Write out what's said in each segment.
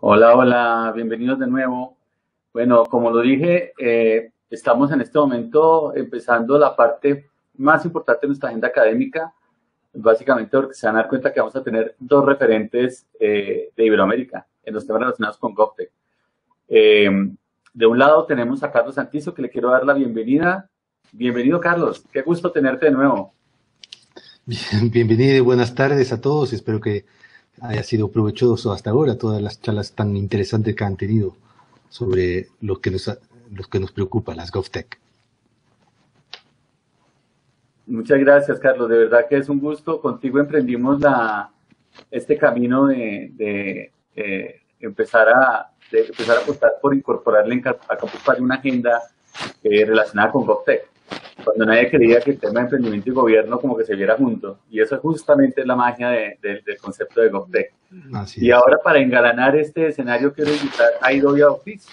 Hola, hola, bienvenidos de nuevo. Bueno, como lo dije, estamos en este momento empezando la parte más importante de nuestra agenda académica, básicamente porque se van a dar cuenta que vamos a tener dos referentes de Iberoamérica en los temas relacionados con GovTech. De un lado tenemos a Carlos Santizo, que le quiero dar la bienvenida. Bienvenido, Carlos, qué gusto tenerte de nuevo. Bienvenido y buenas tardes a todos. Espero que haya sido provechoso hasta ahora todas las charlas tan interesantes que han tenido sobre lo que nos preocupa, las GovTech. Muchas gracias, Carlos. De verdad que es un gusto. Contigo emprendimos este camino de empezar a apostar por incorporarle a Campus Party una agenda relacionada con GovTech. Cuando nadie creía que el tema de emprendimiento y gobierno como que se viera junto. Y eso es justamente la magia del concepto de GovTech. Así Y es. ahora para engalanar este escenario quiero invitar a Idoia Office.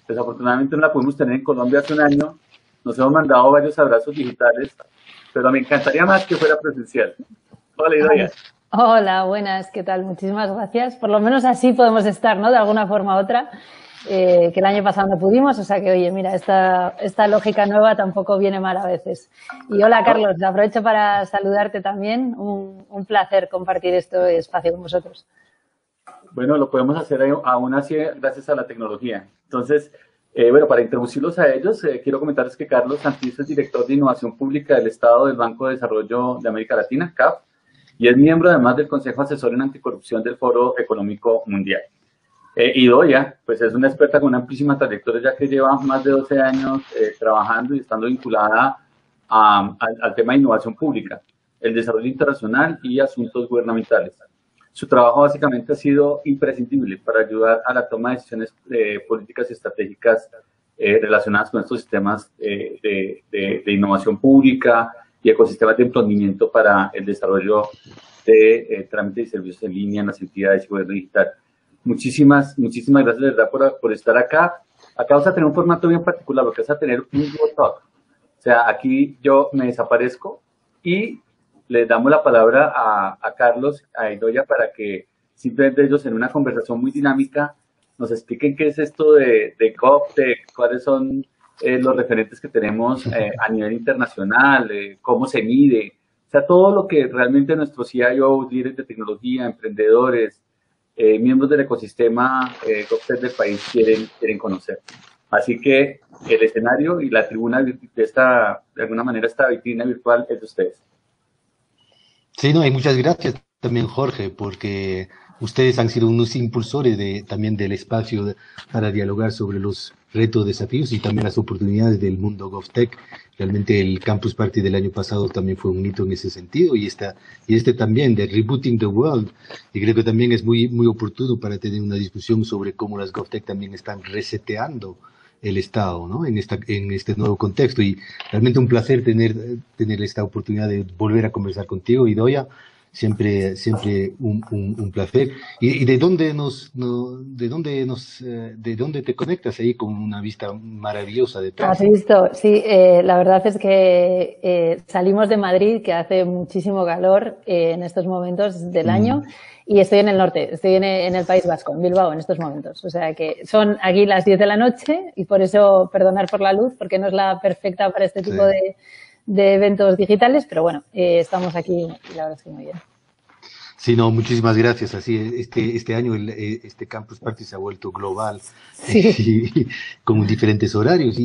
Desafortunadamente no la pudimos tener en Colombia hace un año. Nos hemos mandado varios abrazos digitales, pero me encantaría más que fuera presencial. Hola, Idoia. Hola, buenas, ¿qué tal? Muchísimas gracias. Por lo menos así podemos estar, ¿no? De alguna forma u otra, que el año pasado no pudimos, o sea que, oye, mira, esta lógica nueva tampoco viene mal a veces. Y hola, Carlos, aprovecho para saludarte también. Un placer compartir este espacio con vosotros. Bueno, lo podemos hacer aún así gracias a la tecnología. Entonces, bueno, para introducirlos a ellos, quiero comentarles que Carlos Santizo es director de Innovación Pública del Estado del Banco de Desarrollo de América Latina, CAF, y es miembro además del Consejo Asesor en Anticorrupción del Foro Económico Mundial. Idoia, pues es una experta con una amplísima trayectoria, ya que lleva más de 12 años trabajando y estando vinculada al tema de innovación pública, el desarrollo internacional y asuntos gubernamentales. Su trabajo básicamente ha sido imprescindible para ayudar a la toma de decisiones políticas y estratégicas relacionadas con estos sistemas de innovación pública y ecosistemas de emprendimiento para el desarrollo de trámites y servicios en línea en las entidades y gobierno digital. Muchísimas gracias de verdad por estar acá. Acá vamos a tener un formato bien particular, porque vas a tener un Duo Talk. O sea, aquí yo me desaparezco y les damos la palabra a Carlos, a Idoia, para que simplemente ellos en una conversación muy dinámica nos expliquen qué es esto de GovTech, cuáles son los referentes que tenemos a nivel internacional, cómo se mide, o sea, todo lo que realmente nuestros CIOs, líderes de tecnología, emprendedores, miembros del ecosistema GovTech del país quieren conocer. Así que el escenario y la tribuna de alguna manera, esta vitrina virtual es de ustedes. Sí, no, y muchas gracias también, Jorge, porque ustedes han sido unos impulsores también del espacio para dialogar sobre los retos, desafíos y también las oportunidades del mundo GovTech. Realmente el Campus Party del año pasado también fue un hito en ese sentido y este también de Rebooting the World. Y creo que también es muy oportuno para tener una discusión sobre cómo las GovTech también están reseteando el Estado, ¿no? En este nuevo contexto. Y realmente un placer tener esta oportunidad de volver a conversar contigo, Idoia. Siempre un placer. ¿Y de dónde de dónde te conectas ahí con una vista maravillosa detrás? ¿Has visto? Sí, la verdad es que salimos de Madrid, que hace muchísimo calor en estos momentos del año, y estoy en el norte, estoy en el País Vasco, en Bilbao, en estos momentos. O sea que son aquí las 10 de la noche y por eso perdonar por la luz, porque no es la perfecta para este tipo de eventos digitales, pero bueno, estamos aquí y la verdad es que muy bien. Sí, no, muchísimas gracias. Así, este año este Campus Party se ha vuelto global, Sí. con diferentes horarios.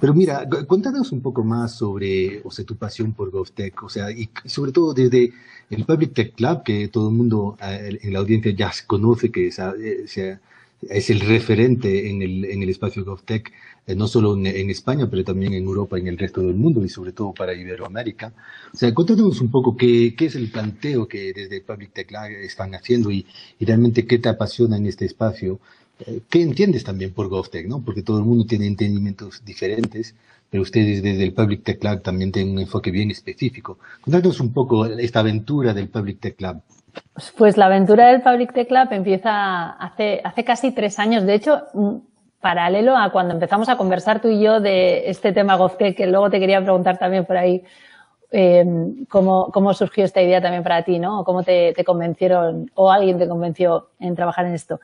Pero mira, cuéntanos un poco más sobre, o sea, tu pasión por GovTech, o sea, y sobre todo desde el Public Tech Club, que todo el mundo en la audiencia ya se conoce, que es el referente en el espacio GovTech, no solo en España, pero también en Europa y en el resto del mundo, y sobre todo para Iberoamérica. O sea, cuéntanos un poco qué es el planteo que desde Public Tech Lab están haciendo y realmente qué te apasiona en este espacio. ¿Qué entiendes también por GovTech, no? Porque todo el mundo tiene entendimientos diferentes, pero ustedes desde el Public Tech Lab también tienen un enfoque bien específico. Cuéntanos un poco esta aventura del Public Tech Lab. Pues la aventura del Public Tech Lab empieza hace casi 3 años. De hecho, paralelo a cuando empezamos a conversar tú y yo de este tema GovTech, que luego te quería preguntar también por ahí cómo surgió esta idea también para ti, ¿no? O cómo te convencieron o alguien te convenció en trabajar en esto.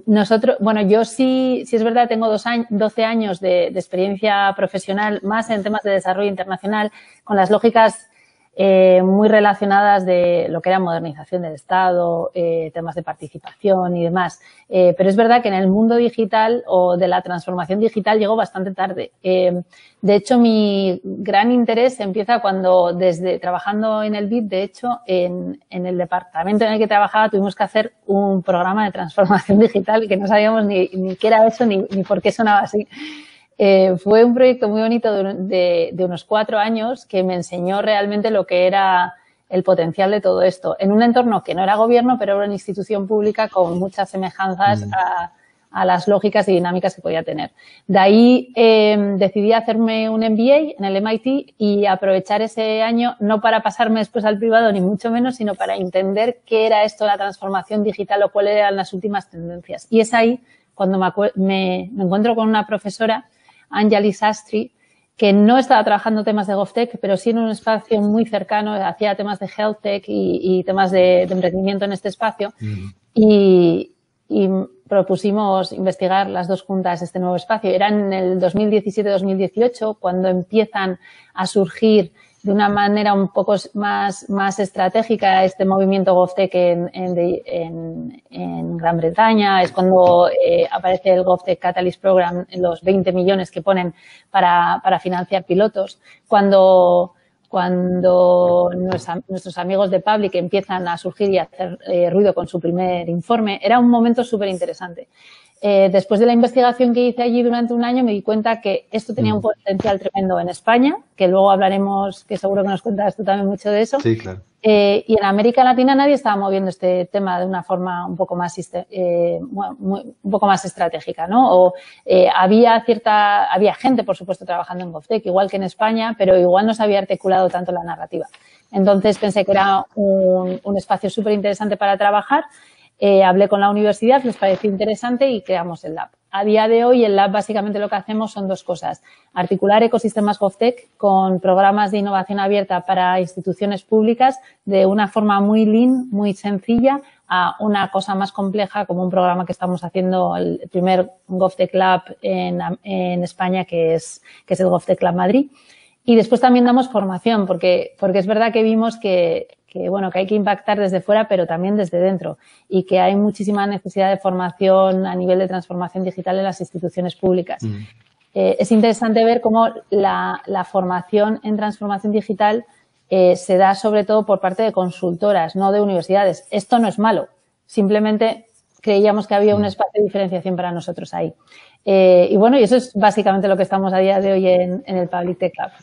Nosotros, bueno, yo sí es verdad, tengo 12 años de experiencia profesional más en temas de desarrollo internacional con las lógicas muy relacionadas de lo que era modernización del Estado, temas de participación y demás. Pero es verdad que en el mundo digital o de la transformación digital llegó bastante tarde. De hecho, mi gran interés empieza cuando, desde trabajando en el BID, de hecho, en el departamento en el que trabajaba tuvimos que hacer un programa de transformación digital que no sabíamos ni qué era eso ni por qué sonaba así. Fue un proyecto muy bonito de unos 4 años que me enseñó realmente lo que era el potencial de todo esto, en un entorno que no era gobierno, pero era una institución pública con muchas semejanzas a las lógicas y dinámicas que podía tener. De ahí decidí hacerme un MBA en el MIT y aprovechar ese año no para pasarme después al privado, ni mucho menos, sino para entender qué era esto de la transformación digital o cuáles eran las últimas tendencias. Y es ahí cuando me encuentro con una profesora, Anjali Sastry, que no estaba trabajando temas de GovTech, pero sí en un espacio muy cercano, hacía temas de HealthTech y temas de emprendimiento en este espacio. Y propusimos investigar las dos juntas este nuevo espacio. Era en el 2017-2018 cuando empiezan a surgir de una manera un poco más estratégica este movimiento GovTech en Gran Bretaña. Es cuando aparece el GovTech Catalyst Program, los 20 millones que ponen para financiar pilotos. Cuando nuestros amigos de Public empiezan a surgir y a hacer ruido con su primer informe, era un momento súper interesante. Después de la investigación que hice allí durante un año me di cuenta que esto tenía un potencial tremendo en España, que luego hablaremos, que seguro que nos cuentas tú también mucho de eso. Sí, claro. Y en América Latina nadie estaba moviendo este tema de una forma un poco más estratégica, ¿no? Había gente, por supuesto, trabajando en GovTech, igual que en España, pero igual no se había articulado tanto la narrativa. Entonces pensé que era un espacio súper interesante para trabajar. Hablé con la universidad, les pareció interesante y creamos el lab. A día de hoy, el lab básicamente lo que hacemos son dos cosas. Articular ecosistemas GovTech con programas de innovación abierta para instituciones públicas de una forma muy lean, muy sencilla, a una cosa más compleja como un programa que estamos haciendo, el primer GovTech Lab en España, que es el GovTech Lab Madrid. Y después también damos formación, porque es verdad que vimos que hay que impactar desde fuera, pero también desde dentro, y que hay muchísima necesidad de formación a nivel de transformación digital en las instituciones públicas. Es interesante ver cómo la formación en transformación digital se da sobre todo por parte de consultoras, no de universidades. Esto no es malo, simplemente creíamos que había un espacio de diferenciación para nosotros ahí. Y eso es básicamente lo que estamos a día de hoy en el Public Tech Lab.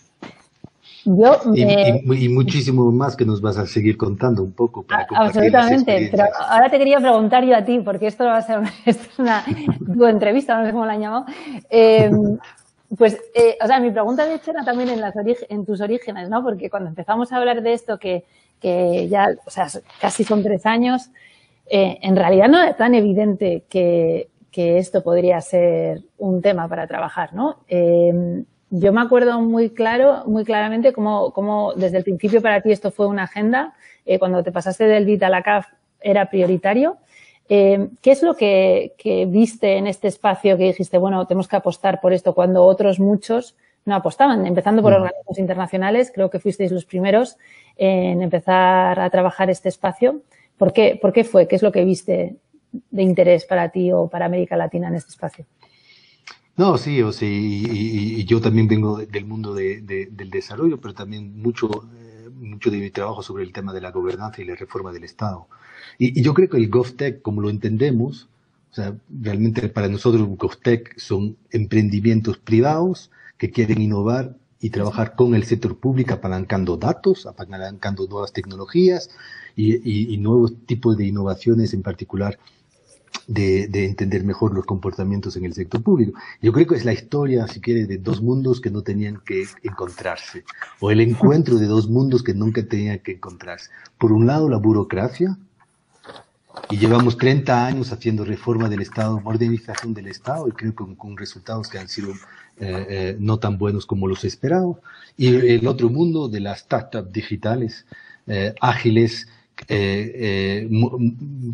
Y muchísimo más que nos vas a seguir contando un poco para compartir las absolutamente, pero ahora te quería preguntar yo a ti, porque esto va a ser tu entrevista, no sé cómo la han llamado. Mi pregunta de hecho era también en tus orígenes, ¿no? Porque cuando empezamos a hablar de esto, que ya, casi son 3 años, en realidad no era tan evidente que esto podría ser un tema para trabajar, ¿no? Yo me acuerdo muy claramente cómo desde el principio para ti esto fue una agenda. Cuando te pasaste del BID a la CAF era prioritario. ¿Qué es lo que viste en este espacio que dijiste, tenemos que apostar por esto cuando otros muchos no apostaban? Empezando por organismos internacionales, creo que fuisteis los primeros en empezar a trabajar este espacio. ¿Por qué fue? ¿Qué es lo que viste de interés para ti o para América Latina en este espacio? No, sí, y yo también vengo del mundo del desarrollo, pero también mucho de mi trabajo sobre el tema de la gobernanza y la reforma del Estado. Y yo creo que el GovTech, como lo entendemos, realmente para nosotros GovTech son emprendimientos privados que quieren innovar y trabajar con el sector público apalancando datos, apalancando nuevas tecnologías y nuevos tipos de innovaciones, en particular de entender mejor los comportamientos en el sector público. Yo creo que es la historia, si quiere, de dos mundos que no tenían que encontrarse, o el encuentro de dos mundos que nunca tenían que encontrarse. Por un lado, la burocracia, Y llevamos 30 años haciendo reforma del Estado, modernización del Estado, y creo que con resultados que han sido no tan buenos como los esperados. Y el otro mundo de las startups digitales, ágiles,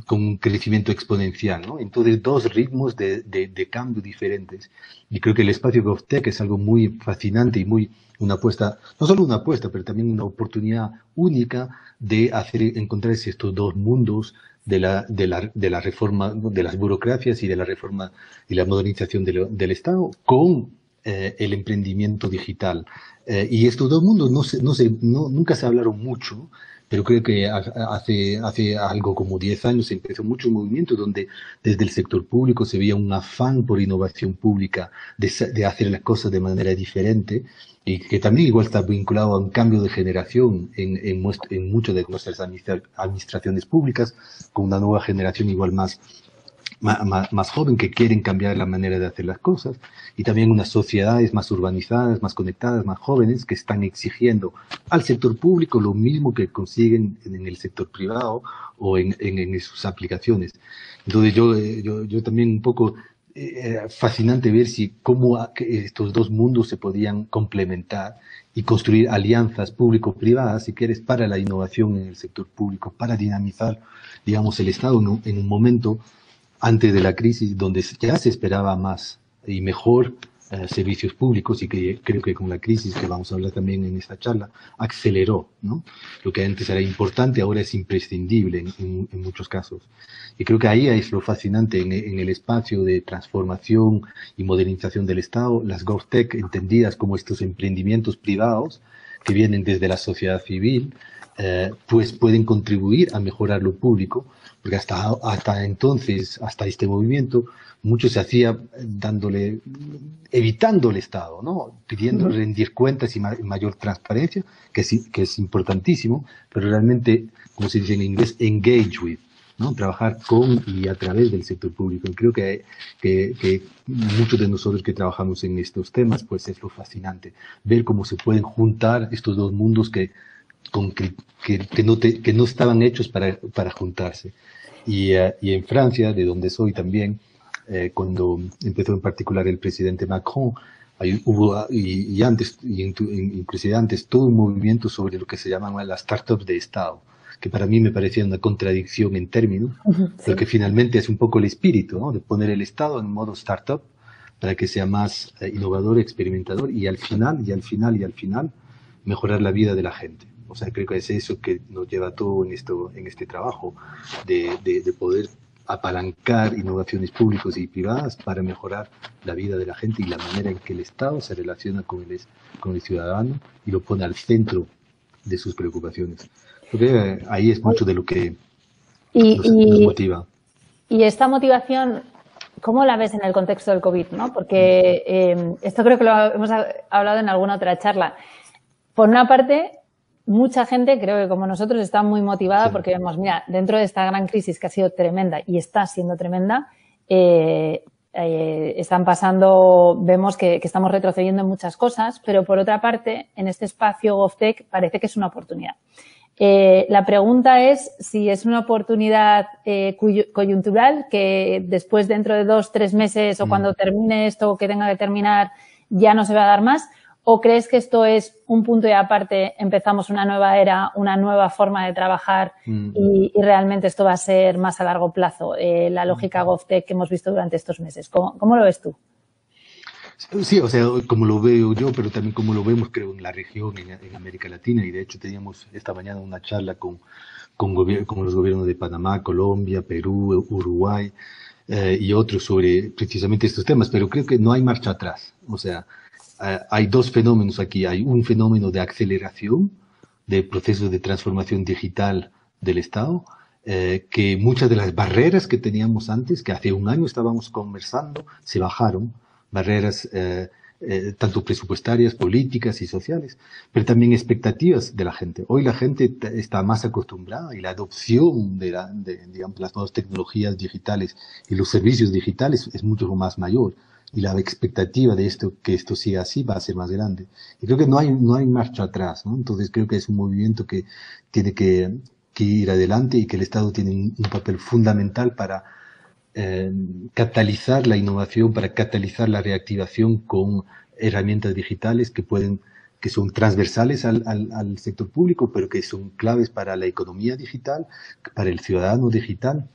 con un crecimiento exponencial, ¿no? Entonces, dos ritmos de cambio diferentes. Y creo que el espacio GovTech es algo muy fascinante y muy una apuesta, no solo una apuesta, pero también una oportunidad única de encontrar estos dos mundos de la reforma de las burocracias y de la reforma y la modernización del Estado con el emprendimiento digital. Y estos dos mundos nunca se hablaron mucho, pero creo que hace algo como 10 años empezó mucho un movimiento donde desde el sector público se veía un afán por innovación pública, de hacer las cosas de manera diferente, y que también igual está vinculado a un cambio de generación en muchas de nuestras administraciones públicas, con una nueva generación igual más joven que quieren cambiar la manera de hacer las cosas, y también unas sociedades más urbanizadas, más conectadas, más jóvenes, que están exigiendo al sector público lo mismo que consiguen en el sector privado o en sus aplicaciones. Entonces yo también un poco fascinante ver cómo estos dos mundos se podían complementar y construir alianzas público-privadas, si quieres, para la innovación en el sector público, para dinamizar, digamos, el Estado en un momento antes de la crisis, donde ya se esperaba más y mejor servicios públicos, y que creo que con la crisis, que vamos a hablar también en esta charla, aceleró, ¿no? Lo que antes era importante ahora es imprescindible en muchos casos. Y creo que ahí es lo fascinante en el espacio de transformación y modernización del Estado, las GovTech entendidas como estos emprendimientos privados que vienen desde la sociedad civil, pues pueden contribuir a mejorar lo público, porque hasta entonces, hasta este movimiento, mucho se hacía evitando el Estado, ¿no? Pidiendo rendir cuentas y mayor transparencia, que es importantísimo, pero realmente, como se dice en inglés, engage with, ¿no? Trabajar con y a través del sector público. Y creo que muchos de nosotros que trabajamos en estos temas, pues es lo fascinante, ver cómo se pueden juntar estos dos mundos que no estaban hechos para juntarse. Y en Francia, de donde soy también, cuando empezó en particular el presidente Macron, hubo, inclusive antes, todo un movimiento sobre lo que se llaman las startups de Estado, que para mí me parecía una contradicción en términos, sí, pero que finalmente es un poco el espíritu, ¿no? De poner el Estado en modo startup para que sea más innovador, experimentador, y al final mejorar la vida de la gente. O sea, creo que es eso que nos lleva todo en este trabajo de poder apalancar innovaciones públicas y privadas para mejorar la vida de la gente y la manera en que el Estado se relaciona con el ciudadano y lo pone al centro de sus preocupaciones. Porque ahí es mucho de lo que nos motiva. Y esta motivación, ¿cómo la ves en el contexto del COVID, ¿no? Porque esto creo que lo hemos hablado en alguna otra charla. Por una parte, mucha gente, creo que como nosotros, está muy motivada, sí, porque vemos, mira, dentro de esta gran crisis que ha sido tremenda y está siendo tremenda, están pasando, vemos que estamos retrocediendo en muchas cosas, pero por otra parte, en este espacio GovTech parece que es una oportunidad. La pregunta es si es una oportunidad coyuntural, que después, dentro de 2-3 meses o cuando termine esto que tenga que terminar, ya no se va a dar más. ¿O crees que esto es un punto y aparte, empezamos una nueva era, una nueva forma de trabajar y realmente esto va a ser más a largo plazo, la lógica GovTech que hemos visto durante estos meses? ¿Cómo lo ves tú? Sí, o sea, como lo veo yo, pero también como lo vemos, creo, en la región, en América Latina, y de hecho teníamos esta mañana una charla con los gobiernos de Panamá, Colombia, Perú, Uruguay y otros sobre precisamente estos temas, pero creo que no hay marcha atrás. O sea, hay dos fenómenos aquí. Hay un fenómeno de aceleración de procesos de transformación digital del Estado, que muchas de las barreras que teníamos antes, que hace un año estábamos conversando, se bajaron. Barreras tanto presupuestarias, políticas y sociales, pero también expectativas de la gente. Hoy la gente está más acostumbrada y la adopción digamos, las nuevas tecnologías digitales y los servicios digitales es mucho más mayor. Y la expectativa de que esto siga así va a ser más grande. Y creo que no hay marcha atrás, ¿no? Entonces creo que es un movimiento que tiene que que ir adelante y que el Estado tiene un papel fundamental para catalizar la innovación, para catalizar la reactivación con herramientas digitales que son transversales al sector público, pero que son claves para la economía digital, para el ciudadano digital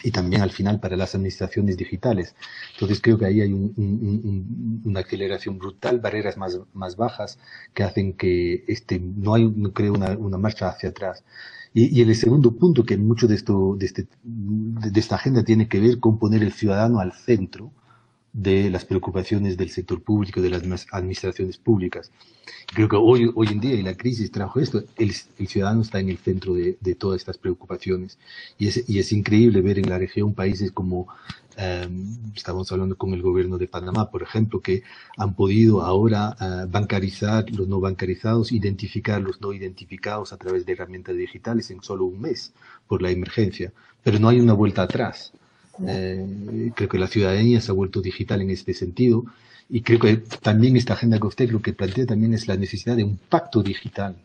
y también al final para las administraciones digitales. Entonces creo que ahí hay una aceleración brutal, barreras más bajas que hacen que no creo una marcha hacia atrás. Y el segundo punto, que mucho de esta agenda tiene que ver con poner el ciudadano al centro de las preocupaciones del sector público, de las administraciones públicas. Creo que hoy en día, y la crisis trajo esto, el ciudadano está en el centro de todas estas preocupaciones. Y es increíble ver en la región países como, estamos hablando con el gobierno de Panamá, por ejemplo, que han podido ahora bancarizar los no bancarizados, identificar los no identificados a través de herramientas digitales en solo un mes por la emergencia. Pero no hay una vuelta atrás. Creo que la ciudadanía se ha vuelto digital en este sentido y creo que también esta agenda GovTech lo que plantea también es la necesidad de un pacto digital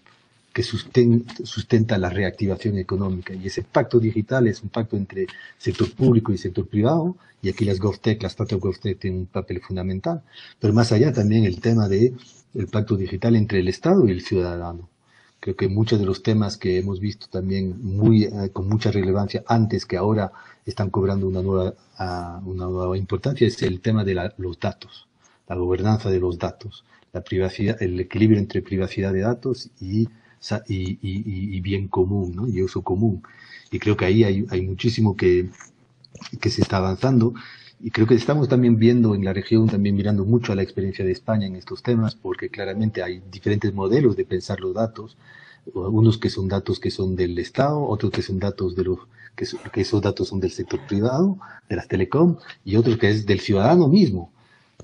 que sustenta la reactivación económica, y ese pacto digital es un pacto entre sector público y sector privado, y aquí las startup GovTech tienen un papel fundamental, pero más allá también el tema de el pacto digital entre el Estado y el ciudadano. Creo que muchos de los temas que hemos visto también con mucha relevancia antes, que ahora están cobrando una nueva importancia, es el tema de los datos, la gobernanza de los datos, la privacidad, el equilibrio entre privacidad de datos y bien común, ¿no? Y uso común. Y creo que ahí hay muchísimo que se está avanzando. Y creo que estamos también viendo en la región, también mirando mucho a la experiencia de España en estos temas, porque claramente hay diferentes modelos de pensar los datos, unos que son datos que son del Estado, otros que son datos que esos datos son del sector privado, de las telecom, y otros que es del ciudadano mismo.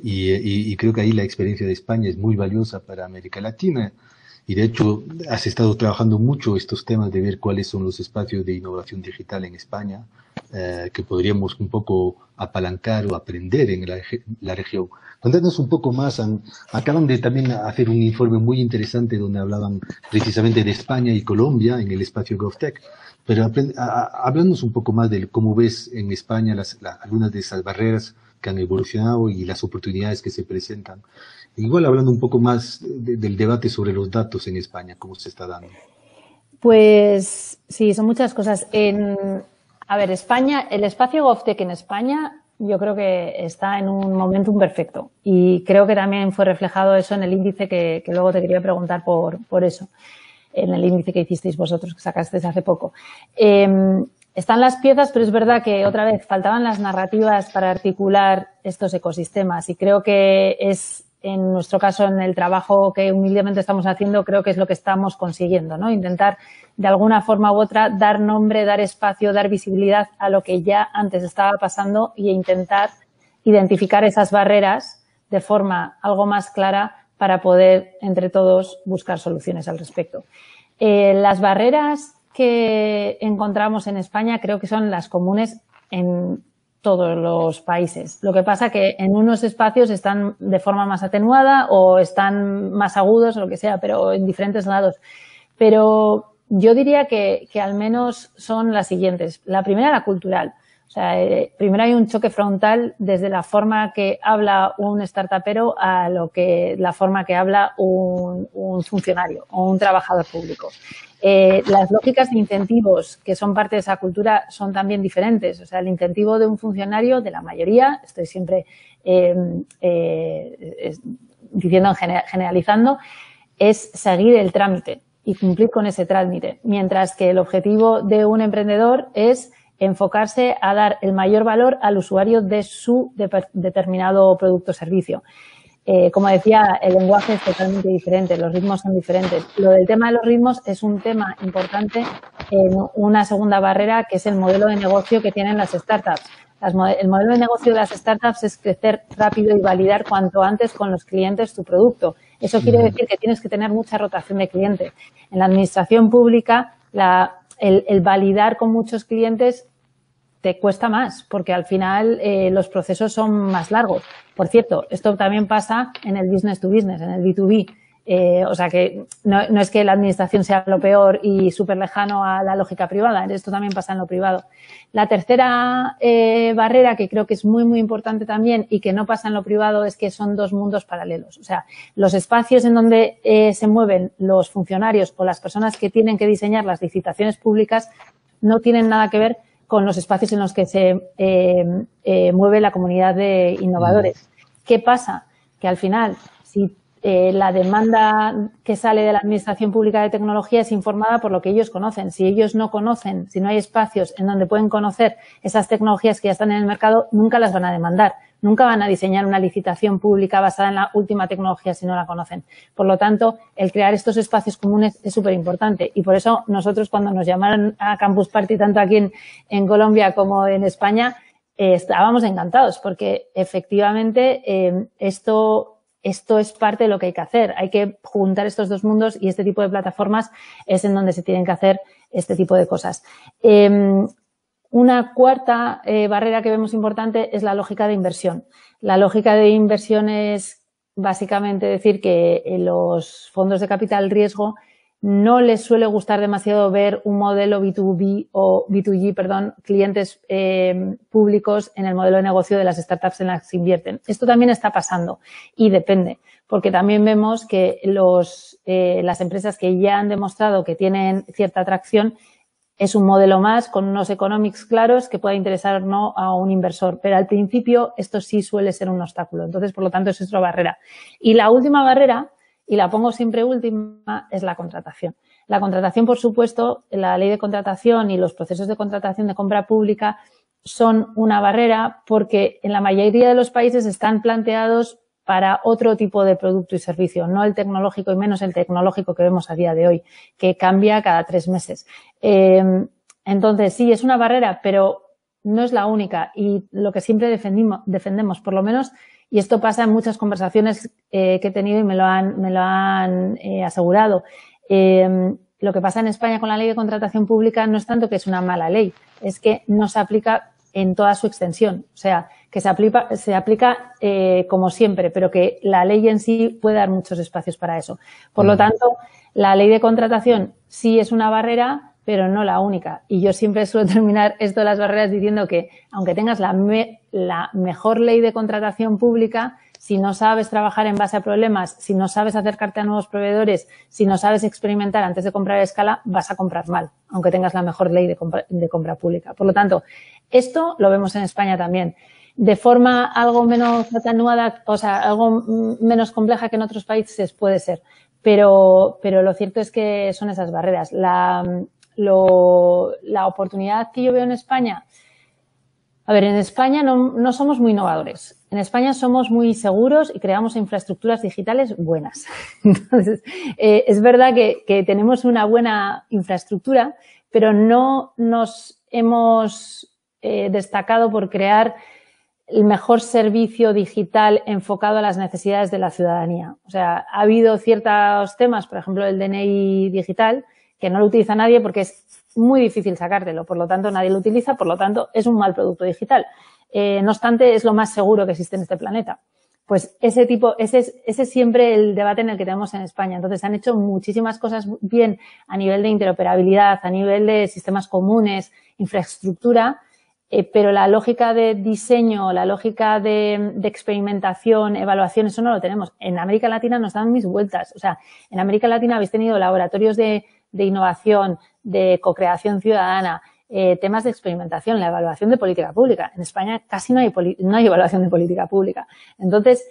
Y creo que ahí la experiencia de España es muy valiosa para América Latina. Y de hecho, has estado trabajando mucho estos temas de ver cuáles son los espacios de innovación digital en España, que podríamos un poco apalancar o aprender en la región. Cuéntanos un poco más. Acaban de también hacer un informe muy interesante donde hablaban precisamente de España y Colombia en el espacio GovTech. Pero háblanos un poco más de cómo ves en España algunas de esas barreras que han evolucionado y las oportunidades que se presentan. Igual hablando un poco más del debate sobre los datos en España, cómo se está dando. Pues sí, son muchas cosas. A ver, España, el espacio GovTech en España yo creo que está en un momentum perfecto, y creo que también fue reflejado eso en el índice que luego te quería preguntar por eso, en el índice que hicisteis vosotros, que sacasteis hace poco. Están las piezas, pero es verdad que otra vez faltaban las narrativas para articular estos ecosistemas, y creo que es, en nuestro caso, en el trabajo que humildemente estamos haciendo, creo que es lo que estamos consiguiendo, ¿no? Intentar, de alguna forma u otra, dar nombre, dar espacio, dar visibilidad a lo que ya antes estaba pasando e intentar identificar esas barreras de forma algo más clara para poder, entre todos, buscar soluciones al respecto. Las barreras que encontramos en España creo que son las comunes en todos los países. Lo que pasa que en unos espacios están de forma más atenuada o están más agudos o lo que sea, pero en diferentes lados. Pero yo diría que al menos son las siguientes. La primera, la cultural. O sea, primero hay un choque frontal desde la forma que habla un startupero a la forma que habla un funcionario o un trabajador público. Las lógicas de incentivos que son parte de esa cultura son también diferentes. O sea, el incentivo de un funcionario, de la mayoría, estoy siempre generalizando, es seguir el trámite y cumplir con ese trámite. Mientras que el objetivo de un emprendedor es enfocarse a dar el mayor valor al usuario de su determinado producto o servicio. Como decía, el lenguaje es totalmente diferente, los ritmos son diferentes. Lo del tema de los ritmos es un tema importante en una segunda barrera, que es el modelo de negocio que tienen las startups. El modelo de negocio de las startups es crecer rápido y validar cuanto antes con los clientes tu producto. Eso quiere decir que tienes que tener mucha rotación de clientes. En la administración pública, el validar con muchos clientes te cuesta más, porque al final los procesos son más largos. Por cierto, esto también pasa en el business to business, en el B2B. O sea que no es que la administración sea lo peor y súper lejano a la lógica privada, esto también pasa en lo privado. La tercera barrera, que creo que es muy, muy importante también y que no pasa en lo privado, es que son dos mundos paralelos. O sea, los espacios en donde se mueven los funcionarios o las personas que tienen que diseñar las licitaciones públicas no tienen nada que ver con los espacios en los que se mueve la comunidad de innovadores. ¿Qué pasa? Que al final, si la demanda que sale de la Administración Pública de Tecnología es informada por lo que ellos conocen. Si ellos no conocen, si no hay espacios en donde pueden conocer esas tecnologías que ya están en el mercado, nunca las van a demandar. Nunca van a diseñar una licitación pública basada en la última tecnología si no la conocen. Por lo tanto, el crear estos espacios comunes es súper importante. Y por eso nosotros, cuando nos llamaron a Campus Party, tanto aquí en Colombia como en España, estábamos encantados porque efectivamente esto es parte de lo que hay que hacer. Hay que juntar estos dos mundos y este tipo de plataformas es en donde se tienen que hacer este tipo de cosas. Una cuarta barrera que vemos importante es la lógica de inversión. La lógica de inversión es básicamente decir que los fondos de capital riesgo no les suele gustar demasiado ver un modelo B2B o B2G, clientes públicos en el modelo de negocio de las startups en las que invierten. Esto también está pasando y depende, porque también vemos que las empresas que ya han demostrado que tienen cierta atracción es un modelo más con unos economics claros que pueda interesar o no a un inversor, pero al principio esto sí suele ser un obstáculo. Entonces, por lo tanto, es otra barrera. Y la última barrera, y la pongo siempre última, es la contratación. La contratación, por supuesto, la ley de contratación y los procesos de contratación de compra pública son una barrera porque en la mayoría de los países están planteados para otro tipo de producto y servicio, no el tecnológico y menos el tecnológico que vemos a día de hoy, que cambia cada 3 meses. Entonces, sí, es una barrera, pero no es la única y lo que siempre defendemos, por lo menos, y esto pasa en muchas conversaciones que he tenido y me lo han asegurado. Lo que pasa en España con la ley de contratación pública no es tanto que es una mala ley, es que no se aplica en toda su extensión. O sea, que se aplica como siempre, pero que la ley en sí puede dar muchos espacios para eso. Por lo tanto, la ley de contratación sí es una barrera, pero no la única. Y yo siempre suelo terminar esto de las barreras diciendo que, aunque tengas la mejor ley de contratación pública, si no sabes trabajar en base a problemas, si no sabes acercarte a nuevos proveedores, si no sabes experimentar antes de comprar a escala, vas a comprar mal, aunque tengas la mejor ley de compra pública. Por lo tanto, esto lo vemos en España también. De forma algo menos atenuada, o sea, algo menos compleja que en otros países puede ser. Pero lo cierto es que son esas barreras. La oportunidad que yo veo en España, a ver, en España no somos muy innovadores. En España somos muy seguros y creamos infraestructuras digitales buenas. Entonces, es verdad que tenemos una buena infraestructura, pero no nos hemos destacado por crear el mejor servicio digital enfocado a las necesidades de la ciudadanía. O sea, ha habido ciertos temas, por ejemplo, el DNI digital, que no lo utiliza nadie porque es muy difícil sacártelo, por lo tanto nadie lo utiliza, por lo tanto es un mal producto digital. No obstante, es lo más seguro que existe en este planeta. Pues ese es siempre el debate en el que tenemos en España. Entonces, han hecho muchísimas cosas bien a nivel de interoperabilidad, a nivel de sistemas comunes, infraestructura, pero la lógica de diseño, la lógica de experimentación, evaluación, eso no lo tenemos. En América Latina nos dan mis vueltas. O sea, en América Latina habéis tenido laboratorios de innovación, de co-creación ciudadana, temas de experimentación, la evaluación de política pública. En España casi no hay evaluación de política pública. Entonces,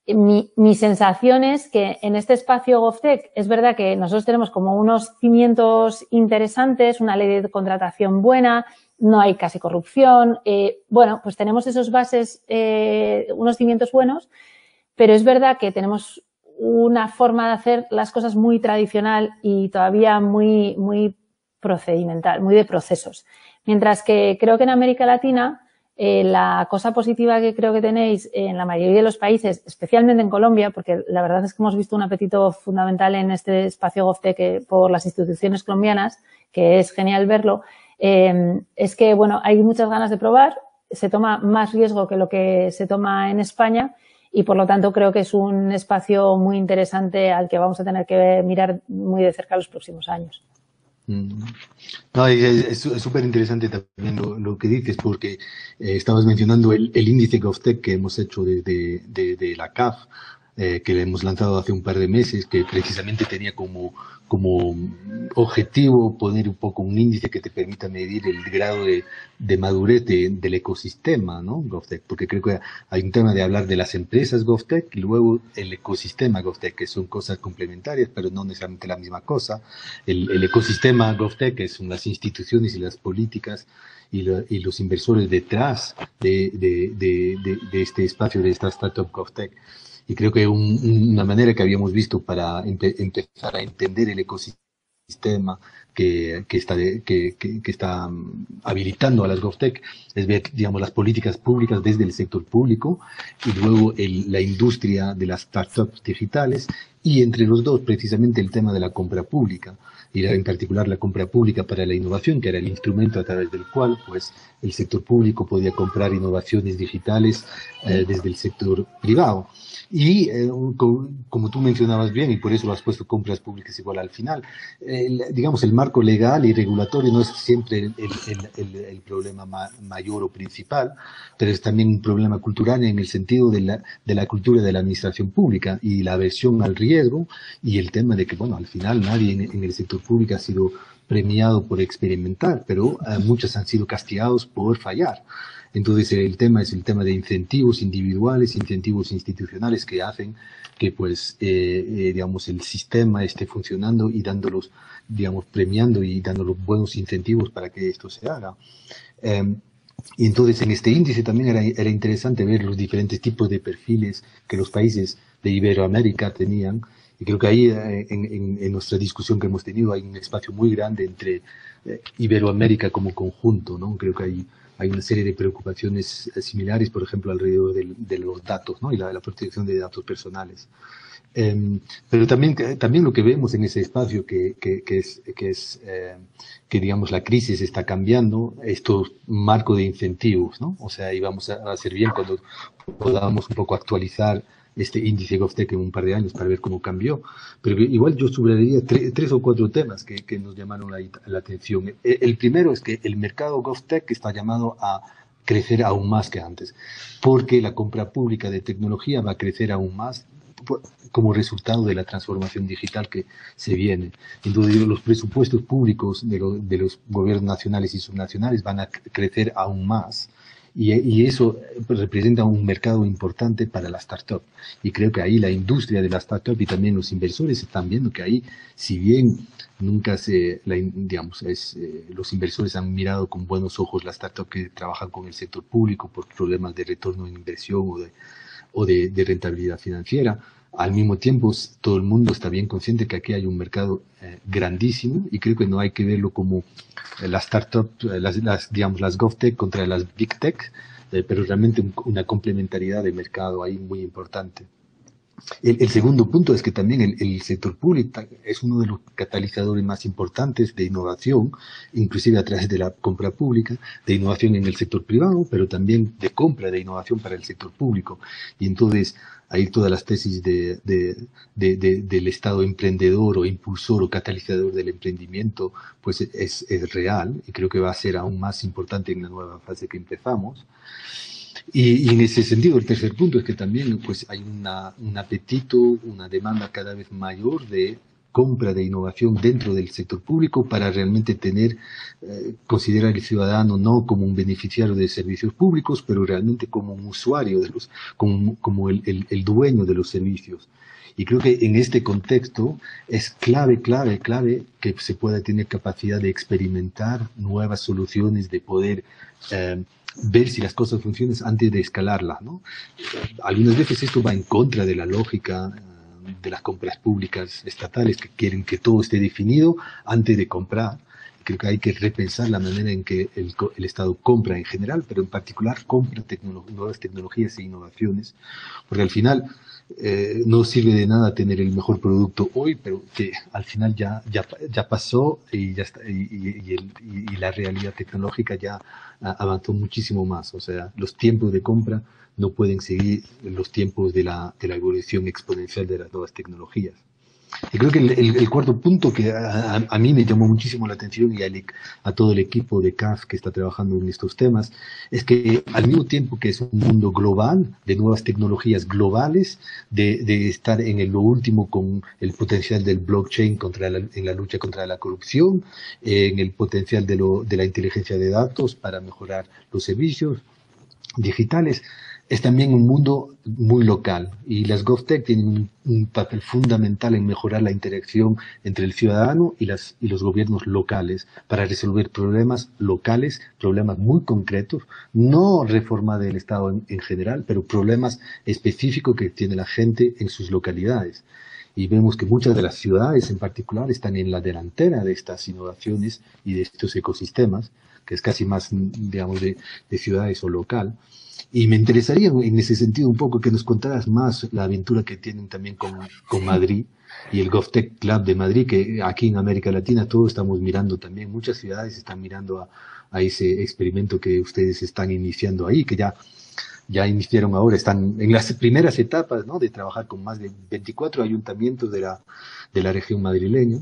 mi sensación es que en este espacio GovTech es verdad que nosotros tenemos como unos cimientos interesantes, una ley de contratación buena, no hay casi corrupción. Bueno, pues tenemos esos bases, unos cimientos buenos, pero es verdad que tenemos una forma de hacer las cosas muy tradicional y todavía muy, muy procedimental, muy de procesos. Mientras que creo que en América Latina la cosa positiva que creo que tenéis en la mayoría de los países, especialmente en Colombia, porque la verdad es que hemos visto un apetito fundamental en este espacio GovTech por las instituciones colombianas, que es genial verlo, es que, bueno, hay muchas ganas de probar, se toma más riesgo que lo que se toma en España y por lo tanto creo que es un espacio muy interesante al que vamos a tener que mirar muy de cerca los próximos años. No, es súper interesante también lo que dices, porque estabas mencionando el índice GovTech que hemos hecho de la CAF, que le hemos lanzado hace un par de meses, que precisamente tenía como objetivo poner un poco un índice que te permita medir el grado de madurez del ecosistema, ¿no? GovTech, porque creo que hay un tema de hablar de las empresas GovTech y luego el ecosistema GovTech, que son cosas complementarias, pero no necesariamente la misma cosa. El ecosistema GovTech, que son las instituciones y las políticas y los inversores detrás de este espacio, de esta startup GovTech. Y creo que una manera que habíamos visto para empezar a entender el ecosistema que está habilitando a las GovTech es ver, digamos, las políticas públicas desde el sector público y luego la industria de las startups digitales, y entre los dos precisamente el tema de la compra pública, y en particular la compra pública para la innovación, que era el instrumento a través del cual pues el sector público podía comprar innovaciones digitales desde el sector privado. Y como tú mencionabas bien, y por eso lo has puesto compras públicas igual al final, digamos, el marco legal y regulatorio no es siempre el problema mayor o principal, pero es también un problema cultural en el sentido de la cultura de la administración pública y la aversión al riesgo, y el tema de que, bueno, al final nadie en el sector público ha sido premiado por experimentar, pero muchos han sido castigados por fallar. Entonces el tema es el tema de incentivos individuales, incentivos institucionales que hacen que pues digamos el sistema esté funcionando y dándolos, digamos, premiando y dándolos buenos incentivos para que esto se haga. Y entonces en este índice también era interesante ver los diferentes tipos de perfiles que los países de Iberoamérica tenían. Y creo que ahí en nuestra discusión que hemos tenido hay un espacio muy grande entre Iberoamérica como conjunto, ¿no? Creo que hay una serie de preocupaciones similares, por ejemplo, alrededor de los datos, ¿no? Y la protección de datos personales. Pero también lo que vemos en ese espacio que digamos la crisis está cambiando estos marcos de incentivos, ¿no? O sea, y vamos a hacer bien cuando podamos un poco actualizar este índice GovTech en un par de años para ver cómo cambió. Pero igual yo subrayaría tres o cuatro temas que nos llamaron la atención. El primero es que el mercado GovTech está llamado a crecer aún más que antes, porque la compra pública de tecnología va a crecer aún más como resultado de la transformación digital que se viene. Entonces los presupuestos públicos de los gobiernos nacionales y subnacionales van a crecer aún más. Y eso representa un mercado importante para la startup. Y creo que ahí la industria de la startup y también los inversores están viendo que ahí, si bien nunca los inversores han mirado con buenos ojos la startup que trabajan con el sector público por problemas de retorno en inversión o de rentabilidad financiera. Al mismo tiempo, todo el mundo está bien consciente que aquí hay un mercado grandísimo, y creo que no hay que verlo como las startups, las GovTech contra las Big Tech, pero realmente una complementariedad de mercado ahí muy importante. El segundo punto es que también el sector público es uno de los catalizadores más importantes de innovación, inclusive a través de la compra pública, de innovación en el sector privado, pero también de compra de innovación para el sector público. Y entonces ahí todas las tesis del Estado emprendedor o impulsor o catalizador del emprendimiento pues es real, y creo que va a ser aún más importante en la nueva fase que empezamos. Y en ese sentido, el tercer punto es que también pues hay un apetito, una demanda cada vez mayor de compra de innovación dentro del sector público para realmente considerar al ciudadano no como un beneficiario de servicios públicos, pero realmente como un usuario como el dueño de los servicios. Y creo que en este contexto es clave que se pueda tener capacidad de experimentar nuevas soluciones, de poder ver si las cosas funcionan antes de escalarlas, ¿no? Algunas veces esto va en contra de la lógica de las compras públicas estatales, que quieren que todo esté definido antes de comprar. creo que hay que repensar la manera en que el Estado compra en general, pero en particular compra nuevas tecnologías e innovaciones, porque al final no sirve de nada tener el mejor producto hoy, pero que al final ya pasó y ya está, y la realidad tecnológica ya avanzó muchísimo más. O sea, los tiempos de compra no pueden seguir los tiempos de la evolución exponencial de las nuevas tecnologías. Y creo que el cuarto punto que a mí me llamó muchísimo la atención y a todo el equipo de CAF que está trabajando en estos temas, es que al mismo tiempo que es un mundo global, de nuevas tecnologías globales, de estar en lo último con el potencial del blockchain en la lucha contra la corrupción, en el potencial de la inteligencia de datos para mejorar los servicios digitales, es también un mundo muy local y las GovTech tienen un papel fundamental en mejorar la interacción entre el ciudadano y los gobiernos locales para resolver problemas locales, problemas muy concretos, no reforma del Estado en general, pero problemas específicos que tiene la gente en sus localidades. Y vemos que muchas de las ciudades en particular están en la delantera de estas innovaciones y de estos ecosistemas, que es casi más, digamos, de ciudades o local. Y me interesaría en ese sentido un poco que nos contaras más la aventura que tienen también con Madrid y el GovTech Club de Madrid, que aquí en América Latina todos estamos mirando también, muchas ciudades están mirando a ese experimento que ustedes están iniciando ahí, que ya iniciaron ahora, están en las primeras etapas, ¿no?, de trabajar con más de 24 ayuntamientos de la región madrileña,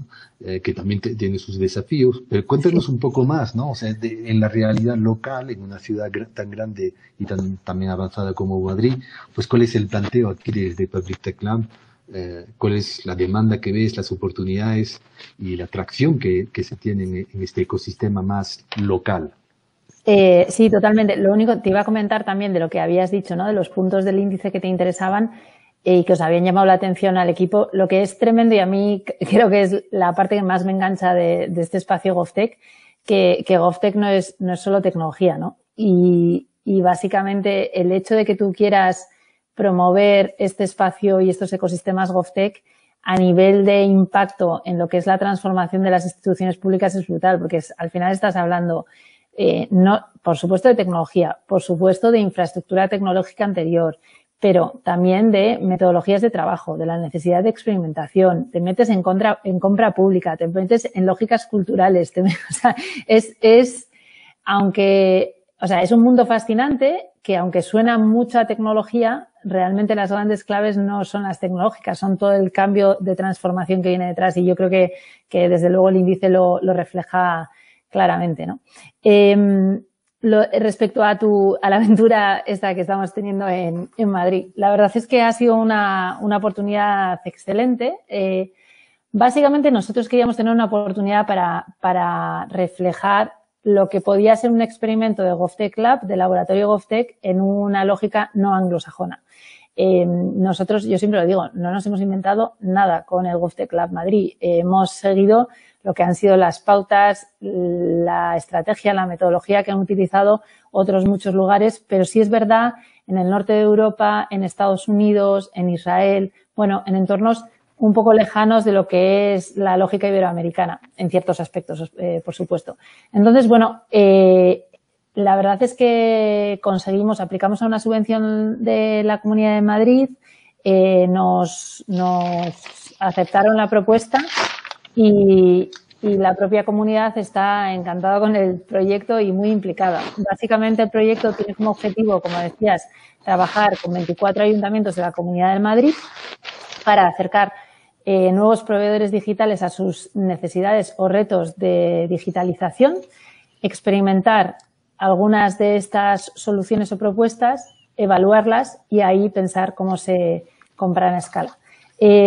que también tiene sus desafíos. Pero cuéntanos un poco más, ¿no? O sea, en la realidad local, en una ciudad tan grande y también avanzada como Madrid, pues cuál es el planteo aquí desde Public Tech Lab, cuál es la demanda que ves, las oportunidades y la atracción que se tiene en este ecosistema más local. Sí, totalmente. Lo único, te iba a comentar también de lo que habías dicho, ¿no?, de los puntos del índice que te interesaban y que os habían llamado la atención al equipo. Lo que es tremendo, y a mí creo que es la parte que más me engancha de este espacio GovTech, que GovTech no es solo tecnología, ¿no? Y básicamente el hecho de que tú quieras promover este espacio y estos ecosistemas GovTech a nivel de impacto en lo que es la transformación de las instituciones públicas es brutal, porque al final estás hablando no, por supuesto, de tecnología, por supuesto, de infraestructura tecnológica anterior, pero también de metodologías de trabajo, de la necesidad de experimentación. Te metes en compra pública, te metes en lógicas culturales. O sea, es un mundo fascinante que, aunque suena mucha tecnología, realmente las grandes claves no son las tecnológicas, son todo el cambio de transformación que viene detrás, y yo creo que desde luego el índice lo refleja claramente, ¿no? Respecto a la aventura esta que estamos teniendo en Madrid, la verdad es que ha sido una oportunidad excelente. Básicamente nosotros queríamos tener una oportunidad para reflejar lo que podía ser un experimento de GovTech Lab, de laboratorio GovTech, en una lógica no anglosajona. Nosotros, yo siempre lo digo, no nos hemos inventado nada con el GovTech Lab Madrid. Hemos seguido lo que han sido las pautas, la estrategia, la metodología que han utilizado otros muchos lugares, pero sí es verdad en el norte de Europa, en Estados Unidos, en Israel, bueno, en entornos un poco lejanos de lo que es la lógica iberoamericana, en ciertos aspectos, por supuesto. Entonces, bueno, la verdad es que aplicamos a una subvención de la Comunidad de Madrid, nos aceptaron la propuesta y la propia comunidad está encantada con el proyecto y muy implicada. Básicamente el proyecto tiene como objetivo, como decías, trabajar con 24 ayuntamientos de la Comunidad de Madrid para acercar nuevos proveedores digitales a sus necesidades o retos de digitalización, experimentar algunas de estas soluciones o propuestas, evaluarlas y ahí pensar cómo se compran a escala.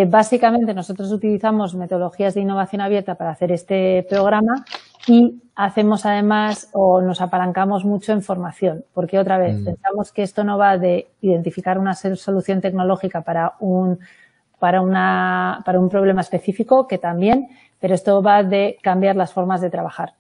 Básicamente nosotros utilizamos metodologías de innovación abierta para hacer este programa y hacemos además o nos apalancamos mucho en formación, porque otra vez pensamos que esto no va de identificar una solución tecnológica para un problema específico, que también, pero esto va de cambiar las formas de trabajar.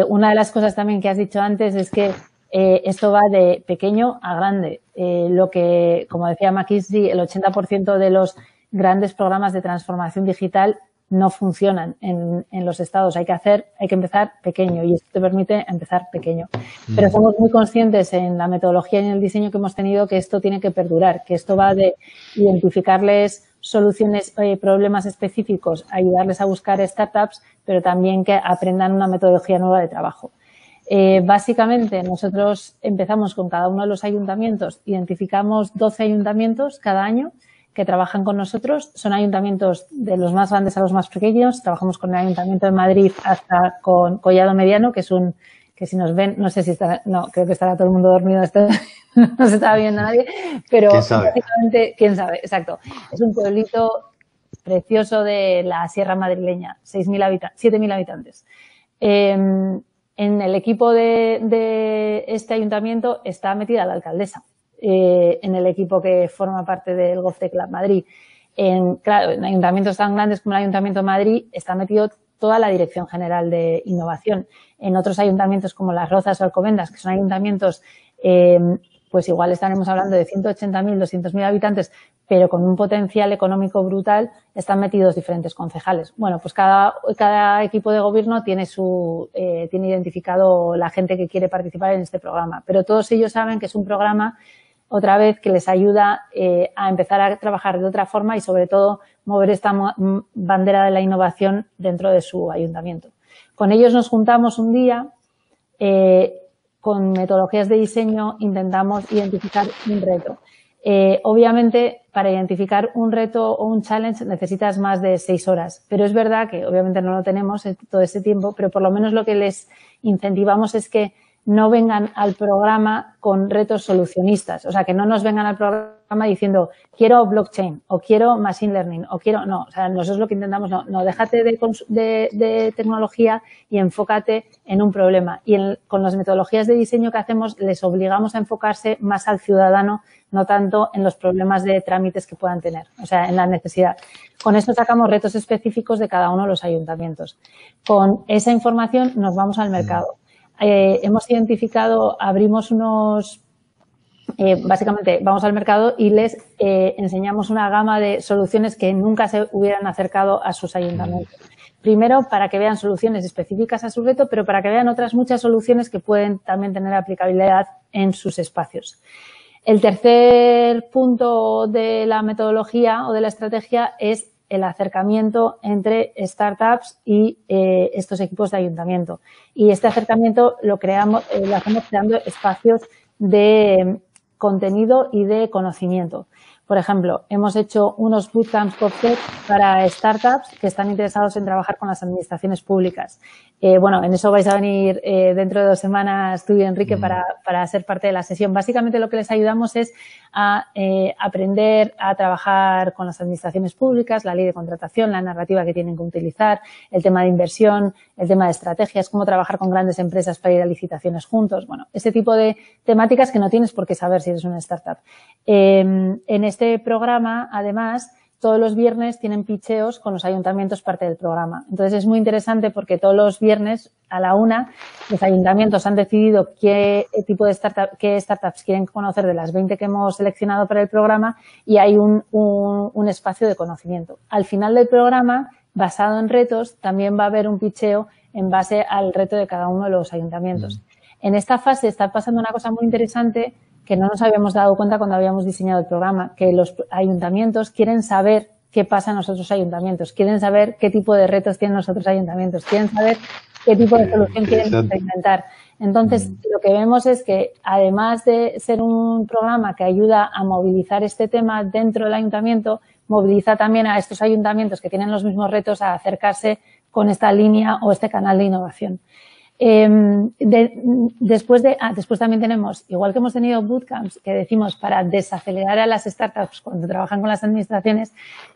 Una de las cosas también que has dicho antes es que esto va de pequeño a grande. Lo que, como decía McKinsey, el 80% de los grandes programas de transformación digital no funcionan en los estados. Hay que empezar pequeño y esto te permite empezar pequeño. Pero somos muy conscientes en la metodología y en el diseño que hemos tenido que esto tiene que perdurar, que esto va de identificarles soluciones, problemas específicos, ayudarles a buscar startups, pero también que aprendan una metodología nueva de trabajo. Básicamente, nosotros empezamos con cada uno de los ayuntamientos, identificamos 12 ayuntamientos cada año que trabajan con nosotros. Son ayuntamientos de los más grandes a los más pequeños. Trabajamos con el Ayuntamiento de Madrid hasta con Collado Mediano, que es que si nos ven, no sé si estará, no, creo que estará todo el mundo dormido, no se está viendo nadie, pero básicamente, quién sabe, exacto. Es un pueblito precioso de la Sierra Madrileña, 7.000 habitantes. En el equipo de este ayuntamiento está metida la alcaldesa, en el equipo que forma parte del GovTech Lab Madrid. Claro, en ayuntamientos tan grandes como el Ayuntamiento de Madrid está metido toda la Dirección General de Innovación. En otros ayuntamientos como Las Rozas o Alcobendas, que son ayuntamientos, pues igual estaremos hablando de 180.000, 200.000 habitantes, pero con un potencial económico brutal, están metidos diferentes concejales. Bueno, pues cada equipo de gobierno tiene tiene identificado la gente que quiere participar en este programa, pero todos ellos saben que es un programa, otra vez, que les ayuda a empezar a trabajar de otra forma y, sobre todo, mover esta bandera de la innovación dentro de su ayuntamiento. Con ellos nos juntamos un día, con metodologías de diseño intentamos identificar un reto. Obviamente, para identificar un reto o un challenge necesitas más de 6 horas, pero es verdad que obviamente no lo tenemos todo ese tiempo, pero por lo menos lo que les incentivamos es que no vengan al programa con retos solucionistas, o sea, que no nos vengan al programa diciendo quiero blockchain o quiero machine learning o quiero, no, o sea, nosotros lo que intentamos, no, déjate de tecnología y enfócate en un problema. Y con las metodologías de diseño que hacemos les obligamos a enfocarse más al ciudadano, no tanto en los problemas de trámites que puedan tener, o sea, en la necesidad. Con esto sacamos retos específicos de cada uno de los ayuntamientos. Con esa información nos vamos al mercado. Hemos identificado, abrimos básicamente vamos al mercado y les enseñamos una gama de soluciones que nunca se hubieran acercado a sus ayuntamientos. Primero, para que vean soluciones específicas a su reto, pero para que vean otras muchas soluciones que pueden también tener aplicabilidad en sus espacios. El tercer punto de la metodología o de la estrategia es el acercamiento entre startups y estos equipos de ayuntamiento. Y este acercamiento lo hacemos creando espacios de contenido y de conocimiento. Por ejemplo, hemos hecho unos bootcamps para startups que están interesados en trabajar con las administraciones públicas. Bueno, en eso vais a venir dentro de 2 semanas tú y Enrique para ser parte de la sesión. Básicamente lo que les ayudamos es a aprender a trabajar con las administraciones públicas, la ley de contratación, la narrativa que tienen que utilizar, el tema de inversión, el tema de estrategias, cómo trabajar con grandes empresas para ir a licitaciones juntos. Bueno, ese tipo de temáticas que no tienes por qué saber si eres una startup. En este programa, además, todos los viernes tienen pitcheos con los ayuntamientos parte del programa. Entonces, es muy interesante porque todos los viernes a la 1 los ayuntamientos han decidido qué tipo de qué startups quieren conocer de las 20 que hemos seleccionado para el programa y hay un espacio de conocimiento. Al final del programa, basado en retos, también va a haber un pitcheo en base al reto de cada uno de los ayuntamientos. En esta fase está pasando una cosa muy interesante que no nos habíamos dado cuenta cuando habíamos diseñado el programa, que los ayuntamientos quieren saber qué pasa en los otros ayuntamientos, quieren saber qué tipo de retos tienen los otros ayuntamientos, quieren saber qué tipo de solución quieren implementar. Entonces, lo que vemos es que, además de ser un programa que ayuda a movilizar este tema dentro del ayuntamiento, moviliza también a estos ayuntamientos que tienen los mismos retos a acercarse con esta línea o este canal de innovación. Después también tenemos, igual que hemos tenido bootcamps que decimos para desacelerar a las startups cuando trabajan con las administraciones,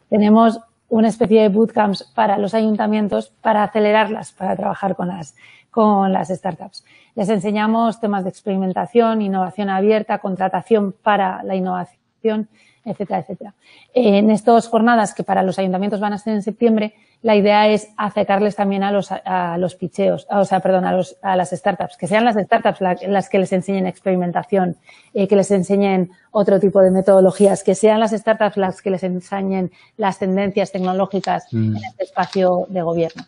tenemos una especie de bootcamps para los ayuntamientos para acelerarlas, para trabajar con las startups. Les enseñamos temas de experimentación, innovación abierta, contratación para la innovación implementación, etcétera, etcétera. En estas jornadas, que para los ayuntamientos van a ser en septiembre, la idea es acercarles también a los pitcheos, a las startups, que sean las startups las que les enseñen experimentación, que les enseñen otro tipo de metodologías, que sean las startups las que les enseñen las tendencias tecnológicas en este espacio de gobierno.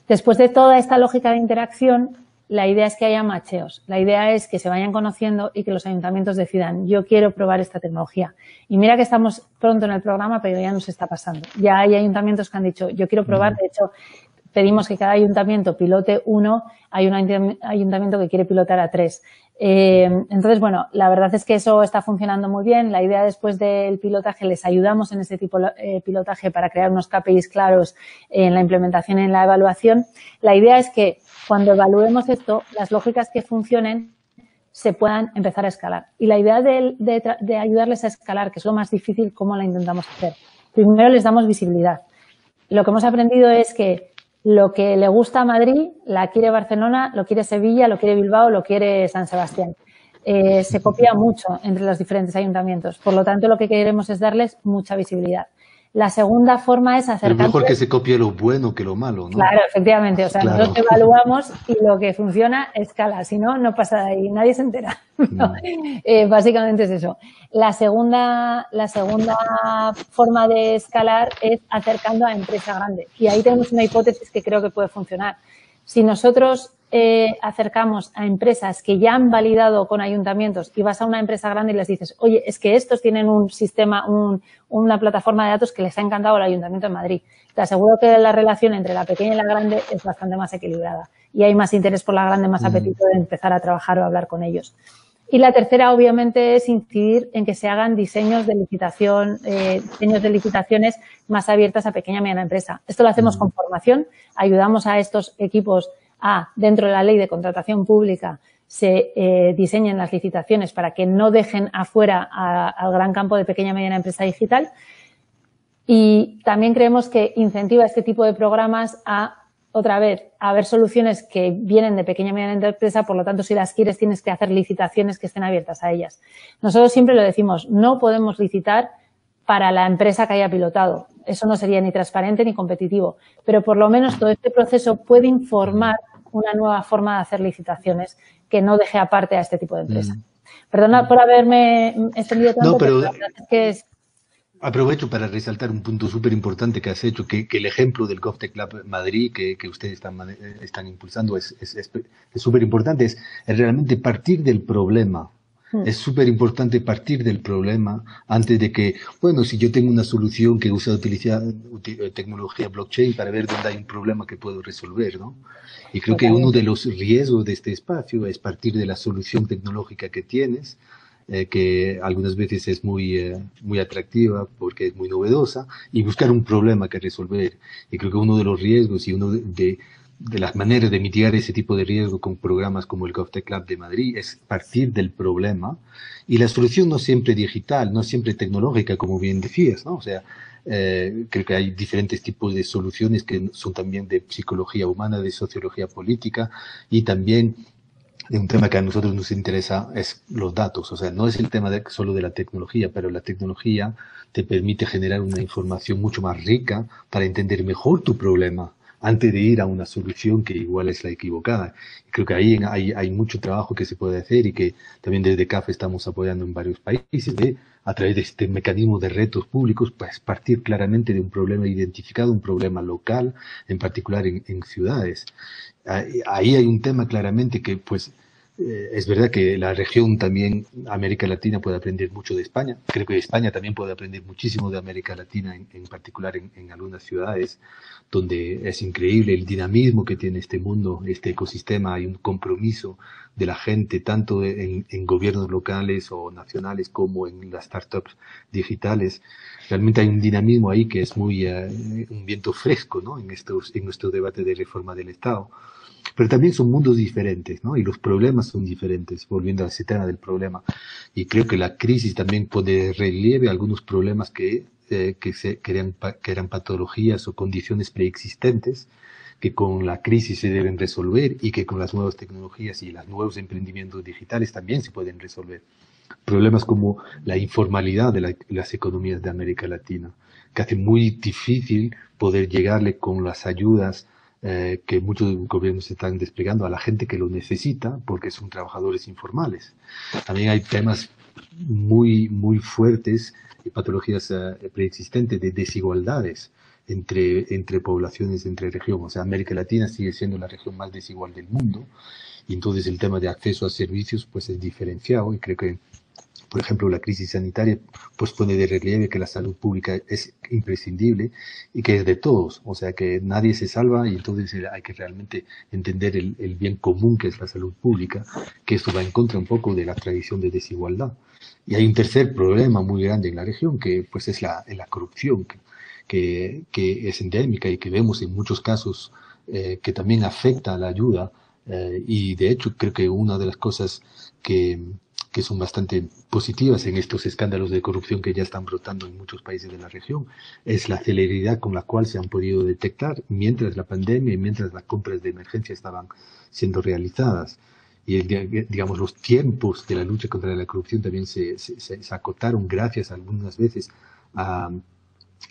Después de toda esta lógica de interacción, la idea es que haya macheos. La idea es que se vayan conociendo y que los ayuntamientos decidan, yo quiero probar esta tecnología. Y mira que estamos pronto en el programa, pero ya nos está pasando. Ya hay ayuntamientos que han dicho, yo quiero probar. De hecho, pedimos que cada ayuntamiento pilote uno. Hay un ayuntamiento que quiere pilotar a 3. Entonces, bueno, la verdad es que eso está funcionando muy bien. La idea después del pilotaje, les ayudamos en ese tipo de pilotaje para crear unos KPIs claros en la implementación y en la evaluación. La idea es que cuando evaluemos esto, las lógicas que funcionen se puedan empezar a escalar. Y la idea de ayudarles a escalar, que es lo más difícil, ¿cómo la intentamos hacer? Primero les damos visibilidad. Lo que hemos aprendido es que lo que le gusta a Madrid, la quiere Barcelona, lo quiere Sevilla, lo quiere Bilbao, lo quiere San Sebastián. Se copia mucho entre los diferentes ayuntamientos. Por lo tanto, lo que queremos es darles mucha visibilidad. La segunda forma es acercarse... Pero mejor que se copie lo bueno que lo malo, ¿no? Claro, efectivamente. O sea, claro. Nosotros evaluamos y lo que funciona escala. Si no, no pasa de ahí. Nadie se entera. No. Básicamente es eso. La segunda forma de escalar es acercando a empresa grande. Y ahí tenemos una hipótesis que creo que puede funcionar. Si nosotros acercamos a empresas que ya han validado con ayuntamientos y vas a una empresa grande y les dices, oye, es que estos tienen un sistema, una plataforma de datos que les ha encantado al Ayuntamiento de Madrid. Te aseguro que la relación entre la pequeña y la grande es bastante más equilibrada y hay más interés por la grande, más apetito de empezar a trabajar o hablar con ellos. Y la tercera, obviamente, es incidir en que se hagan diseños de licitación, diseños de licitaciones más abiertas a pequeña y mediana empresa. Esto lo hacemos con formación, ayudamos a estos equipos dentro de la ley de contratación pública, se diseñen las licitaciones para que no dejen afuera al gran campo de pequeña y mediana empresa digital. Y también creemos que incentiva este tipo de programas otra vez, a ver soluciones que vienen de pequeña y mediana empresa, por lo tanto, si las quieres, tienes que hacer licitaciones que estén abiertas a ellas. Nosotros siempre lo decimos, no podemos licitar para la empresa que haya pilotado. Eso no sería ni transparente ni competitivo. Pero por lo menos todo este proceso puede informar una nueva forma de hacer licitaciones que no deje aparte a este tipo de empresa. Perdona por haberme extendido tanto, No, pero la verdad es que es... Aprovecho para resaltar un punto súper importante que has hecho, que el ejemplo del GovTech Lab Madrid que ustedes están impulsando es súper importante, es realmente partir del problema. Es súper importante partir del problema antes de que, bueno, si yo tengo una solución que utilizar tecnología blockchain para ver dónde hay un problema que puedo resolver, ¿no? Y creo que uno de los riesgos de este espacio es partir de la solución tecnológica que tienes, que algunas veces es muy atractiva porque es muy novedosa, y buscar un problema que resolver. Y creo que uno de los riesgos y uno de las maneras de mitigar ese tipo de riesgo con programas como el GovTech Lab de Madrid es partir del problema, y la solución no siempre digital, no siempre tecnológica, como bien decías, ¿no? O sea, creo que hay diferentes tipos de soluciones que son también de psicología humana, de sociología política, y también de un tema que a nosotros nos interesa es los datos. O sea, no es el tema solo de la tecnología, pero la tecnología te permite generar una información mucho más rica para entender mejor tu problema antes de ir a una solución que igual es la equivocada. Creo que ahí hay mucho trabajo que se puede hacer y que también desde CAF estamos apoyando en varios países, a través de este mecanismo de retos públicos, pues partir claramente de un problema identificado, un problema local, en particular en ciudades. Ahí hay un tema claramente que, pues, es verdad que la región también, América Latina, puede aprender mucho de España. Creo que España también puede aprender muchísimo de América Latina, en particular en algunas ciudades, donde es increíble el dinamismo que tiene este mundo, este ecosistema. Hay un compromiso de la gente, tanto en gobiernos locales o nacionales como en las startups digitales. Realmente hay un dinamismo ahí que es muy un viento fresco, ¿no? en nuestro debate de reforma del Estado. Pero también son mundos diferentes, ¿no? Y los problemas son diferentes, volviendo a ese tema del problema. Y creo que la crisis también pone relieve algunos problemas que eran patologías o condiciones preexistentes, que con la crisis se deben resolver y que con las nuevas tecnologías y los nuevos emprendimientos digitales también se pueden resolver. Problemas como la informalidad de las economías de América Latina, que hace muy difícil poder llegarle con las ayudas que muchos gobiernos están desplegando a la gente que lo necesita porque son trabajadores informales. También hay temas muy fuertes y patologías preexistentes de desigualdades entre poblaciones, entre regiones. O sea, América Latina sigue siendo la región más desigual del mundo y entonces el tema de acceso a servicios pues es diferenciado y creo que por ejemplo, la crisis sanitaria pues pone de relieve que la salud pública es imprescindible y que es de todos, o sea que nadie se salva y entonces hay que realmente entender el bien común que es la salud pública, que esto va en contra un poco de la tradición de desigualdad. Y hay un tercer problema muy grande en la región que pues es la corrupción, que es endémica y que vemos en muchos casos que también afecta a la ayuda y de hecho creo que una de las cosas que son bastante positivas en estos escándalos de corrupción que ya están brotando en muchos países de la región, es la celeridad con la cual se han podido detectar mientras la pandemia y mientras las compras de emergencia estaban siendo realizadas. Y digamos, los tiempos de la lucha contra la corrupción también se acotaron gracias algunas veces a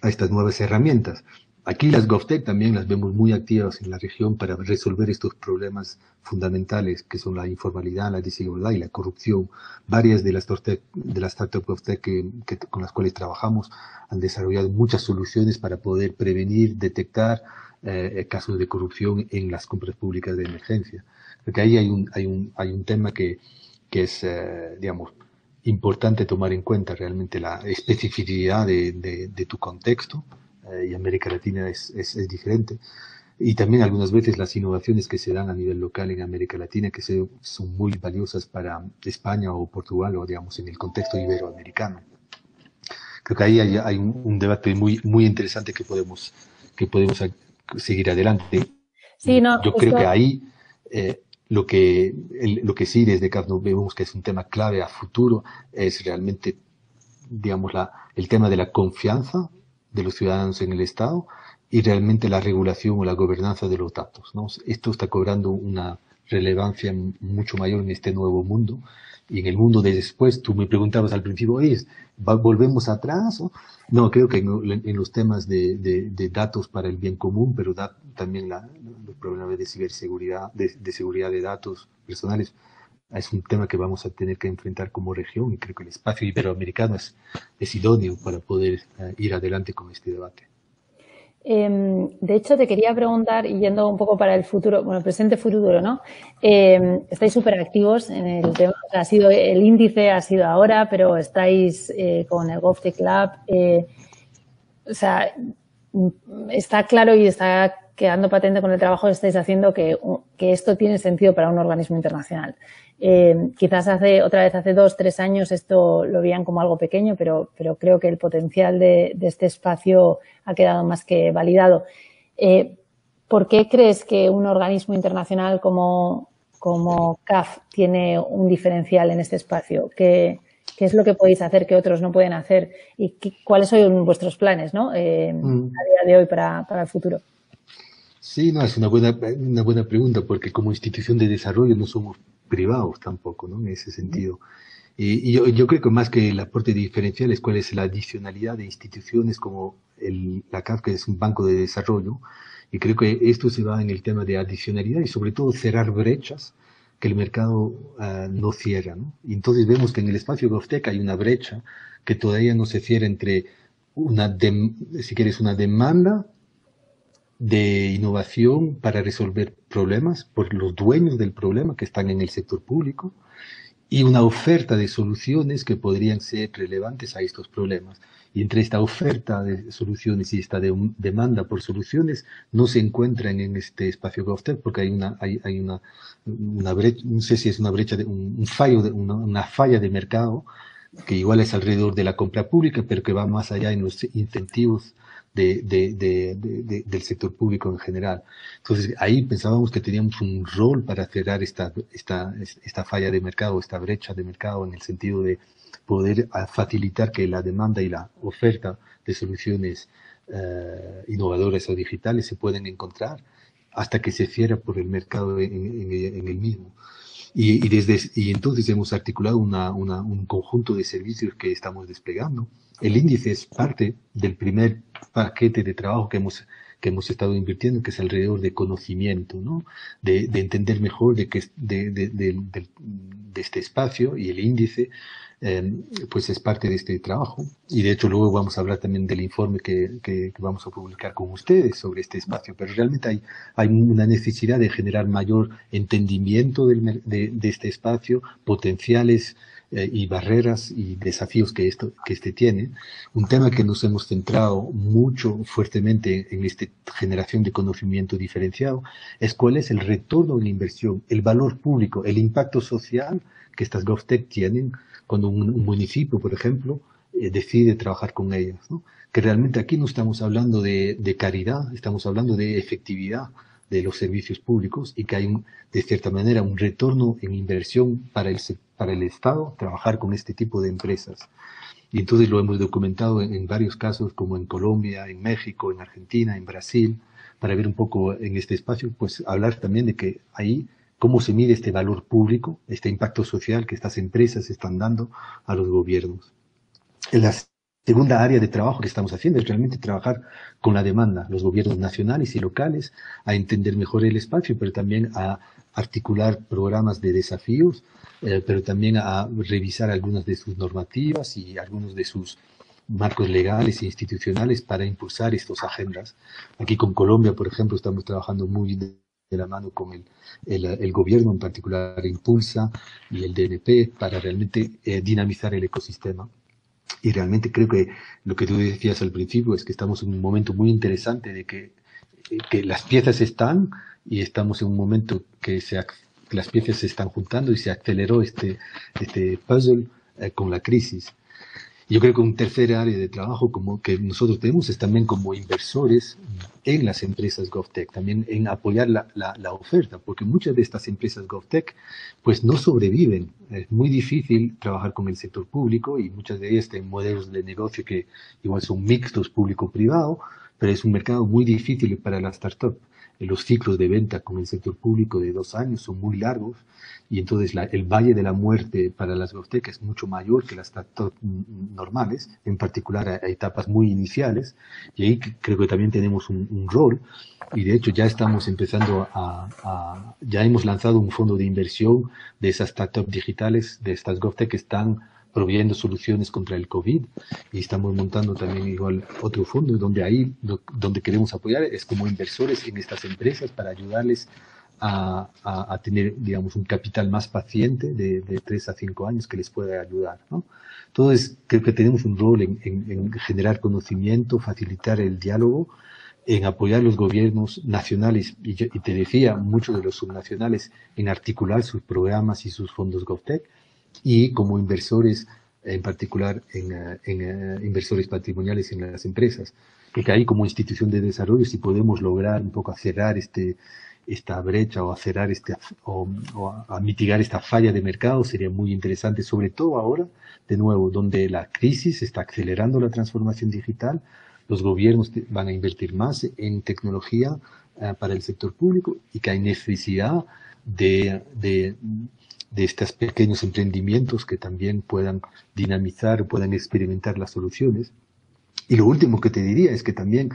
estas nuevas herramientas. Aquí las GovTech también las vemos muy activas en la región para resolver estos problemas fundamentales que son la informalidad, la desigualdad y la corrupción. Varias de las startups GovTech con las cuales trabajamos han desarrollado muchas soluciones para poder prevenir, detectar casos de corrupción en las compras públicas de emergencia. Porque ahí hay un tema que es, digamos, importante tomar en cuenta realmente la especificidad de tu contexto y América Latina es diferente. Y también algunas veces las innovaciones que se dan a nivel local en América Latina que son muy valiosas para España o Portugal o digamos en el contexto iberoamericano. Creo que ahí hay un debate muy interesante que podemos seguir adelante. Sí, no, Yo creo que ahí lo que sí desde CAF vemos que es un tema clave a futuro es realmente, digamos, el tema de la confianza de los ciudadanos en el Estado y realmente la regulación o la gobernanza de los datos, ¿no? Esto está cobrando una relevancia mucho mayor en este nuevo mundo y en el mundo de después. Tú me preguntabas al principio, ¿volvemos atrás? No, creo que en los temas de datos para el bien común, pero también los problemas de ciberseguridad, de seguridad de datos personales, es un tema que vamos a tener que enfrentar como región y creo que el espacio iberoamericano es idóneo para poder ir adelante con este debate. De hecho, te quería preguntar, y yendo un poco para el futuro, bueno, presente, futuro, ¿no? Estáis súper activos en el tema, o sea, el índice ha sido ahora, pero estáis con el GovTech Lab. O sea, está claro y está quedando patente con el trabajo que estáis haciendo que esto tiene sentido para un organismo internacional. Quizás hace 2, 3 años esto lo veían como algo pequeño, pero creo que el potencial de este espacio ha quedado más que validado. ¿Por qué crees que un organismo internacional como CAF tiene un diferencial en este espacio? ¿Qué es lo que podéis hacer que otros no pueden hacer? ¿Y cuáles son vuestros planes, ¿no? A día de hoy para el futuro? Sí, no, es una buena pregunta porque como institución de desarrollo no somos privados tampoco, ¿no? En ese sentido. Y yo creo que más que el aporte diferencial es cuál es la adicionalidad de instituciones como la CAF, que es un banco de desarrollo, y creo que esto se va en el tema de adicionalidad y sobre todo cerrar brechas que el mercado no cierra, ¿no? Y entonces vemos que en el espacio GovTech hay una brecha que todavía no se cierra entre una demanda de innovación para resolver problemas por los dueños del problema que están en el sector público y una oferta de soluciones que podrían ser relevantes a estos problemas. Y entre esta oferta de soluciones y esta demanda por soluciones no se encuentran en este espacio GovTech porque hay una brecha, no sé si es una brecha, una falla de mercado que igual es alrededor de la compra pública, pero que va más allá en los incentivos del sector público en general. Entonces, ahí pensábamos que teníamos un rol para cerrar esta falla de mercado, esta brecha de mercado, en el sentido de poder facilitar que la demanda y la oferta de soluciones innovadoras o digitales se pueden encontrar hasta que se cierra por el mercado en el mismo. Y entonces hemos articulado un conjunto de servicios que estamos desplegando. El índice es parte del primer paquete de trabajo que hemos estado invirtiendo, que es alrededor de conocimiento, ¿no? De entender mejor de este espacio, y el índice pues es parte de este trabajo. Y de hecho luego vamos a hablar también del informe que vamos a publicar con ustedes sobre este espacio. Pero realmente hay una necesidad de generar mayor entendimiento de este espacio, potenciales y barreras y desafíos que este tiene. Un tema que nos hemos centrado mucho fuertemente en esta generación de conocimiento diferenciado es cuál es el retorno de la inversión, el valor público, el impacto social que estas GovTech tienen cuando un municipio, por ejemplo, decide trabajar con ellas, ¿no? Que realmente aquí no estamos hablando de caridad, estamos hablando de efectividad de los servicios públicos, y que hay, de cierta manera, un retorno en inversión para el Estado trabajar con este tipo de empresas. Y entonces lo hemos documentado en varios casos, como en Colombia, en México, en Argentina, en Brasil, para ver un poco en este espacio, pues hablar también de que ahí cómo se mide este valor público, este impacto social que estas empresas están dando a los gobiernos. La segunda área de trabajo que estamos haciendo es realmente trabajar con la demanda, los gobiernos nacionales y locales, a entender mejor el espacio, pero también a articular programas de desafíos, pero también a revisar algunas de sus normativas y algunos de sus marcos legales e institucionales para impulsar estas agendas. Aquí con Colombia, por ejemplo, estamos trabajando muy de la mano con el gobierno, en particular Impulsa y el DNP, para realmente dinamizar el ecosistema. Y realmente creo que lo que tú decías al principio es que estamos en un momento muy interesante de que las piezas están, y estamos en un momento que las piezas se están juntando y se aceleró este puzzle con la crisis. Yo creo que un tercer área de trabajo como que nosotros tenemos es también como inversores en las empresas GovTech, también en apoyar la oferta, porque muchas de estas empresas GovTech pues no sobreviven. Es muy difícil trabajar con el sector público, y muchas de ellas tienen modelos de negocio que igual son mixtos público-privado, pero es un mercado muy difícil para las startups. Los ciclos de venta con el sector público de 2 años son muy largos, y entonces el valle de la muerte para las GovTech es mucho mayor que las startups normales, en particular a etapas muy iniciales, y ahí creo que también tenemos un rol, y de hecho ya estamos empezando ya hemos lanzado un fondo de inversión de esas startups digitales, de estas GovTech que están proveyendo soluciones contra el COVID, y estamos montando también igual otro fondo donde queremos apoyar es como inversores en estas empresas para ayudarles a tener, digamos, un capital más paciente de 3 a 5 años que les pueda ayudar, ¿no? Entonces, creo que tenemos un rol en generar conocimiento, facilitar el diálogo, en apoyar los gobiernos nacionales, y te decía, muchos de los subnacionales, en articular sus programas y sus fondos GovTech, y como inversores, en particular en inversores patrimoniales en las empresas. Porque ahí como institución de desarrollo, si podemos lograr un poco cerrar esta brecha, o a cerrar o a mitigar esta falla de mercado, sería muy interesante, sobre todo ahora, de nuevo, donde la crisis está acelerando la transformación digital. Los gobiernos van a invertir más en tecnología para el sector público, y que hay necesidad de estos pequeños emprendimientos que también puedan dinamizar, puedan experimentar las soluciones. Y lo último que te diría es que también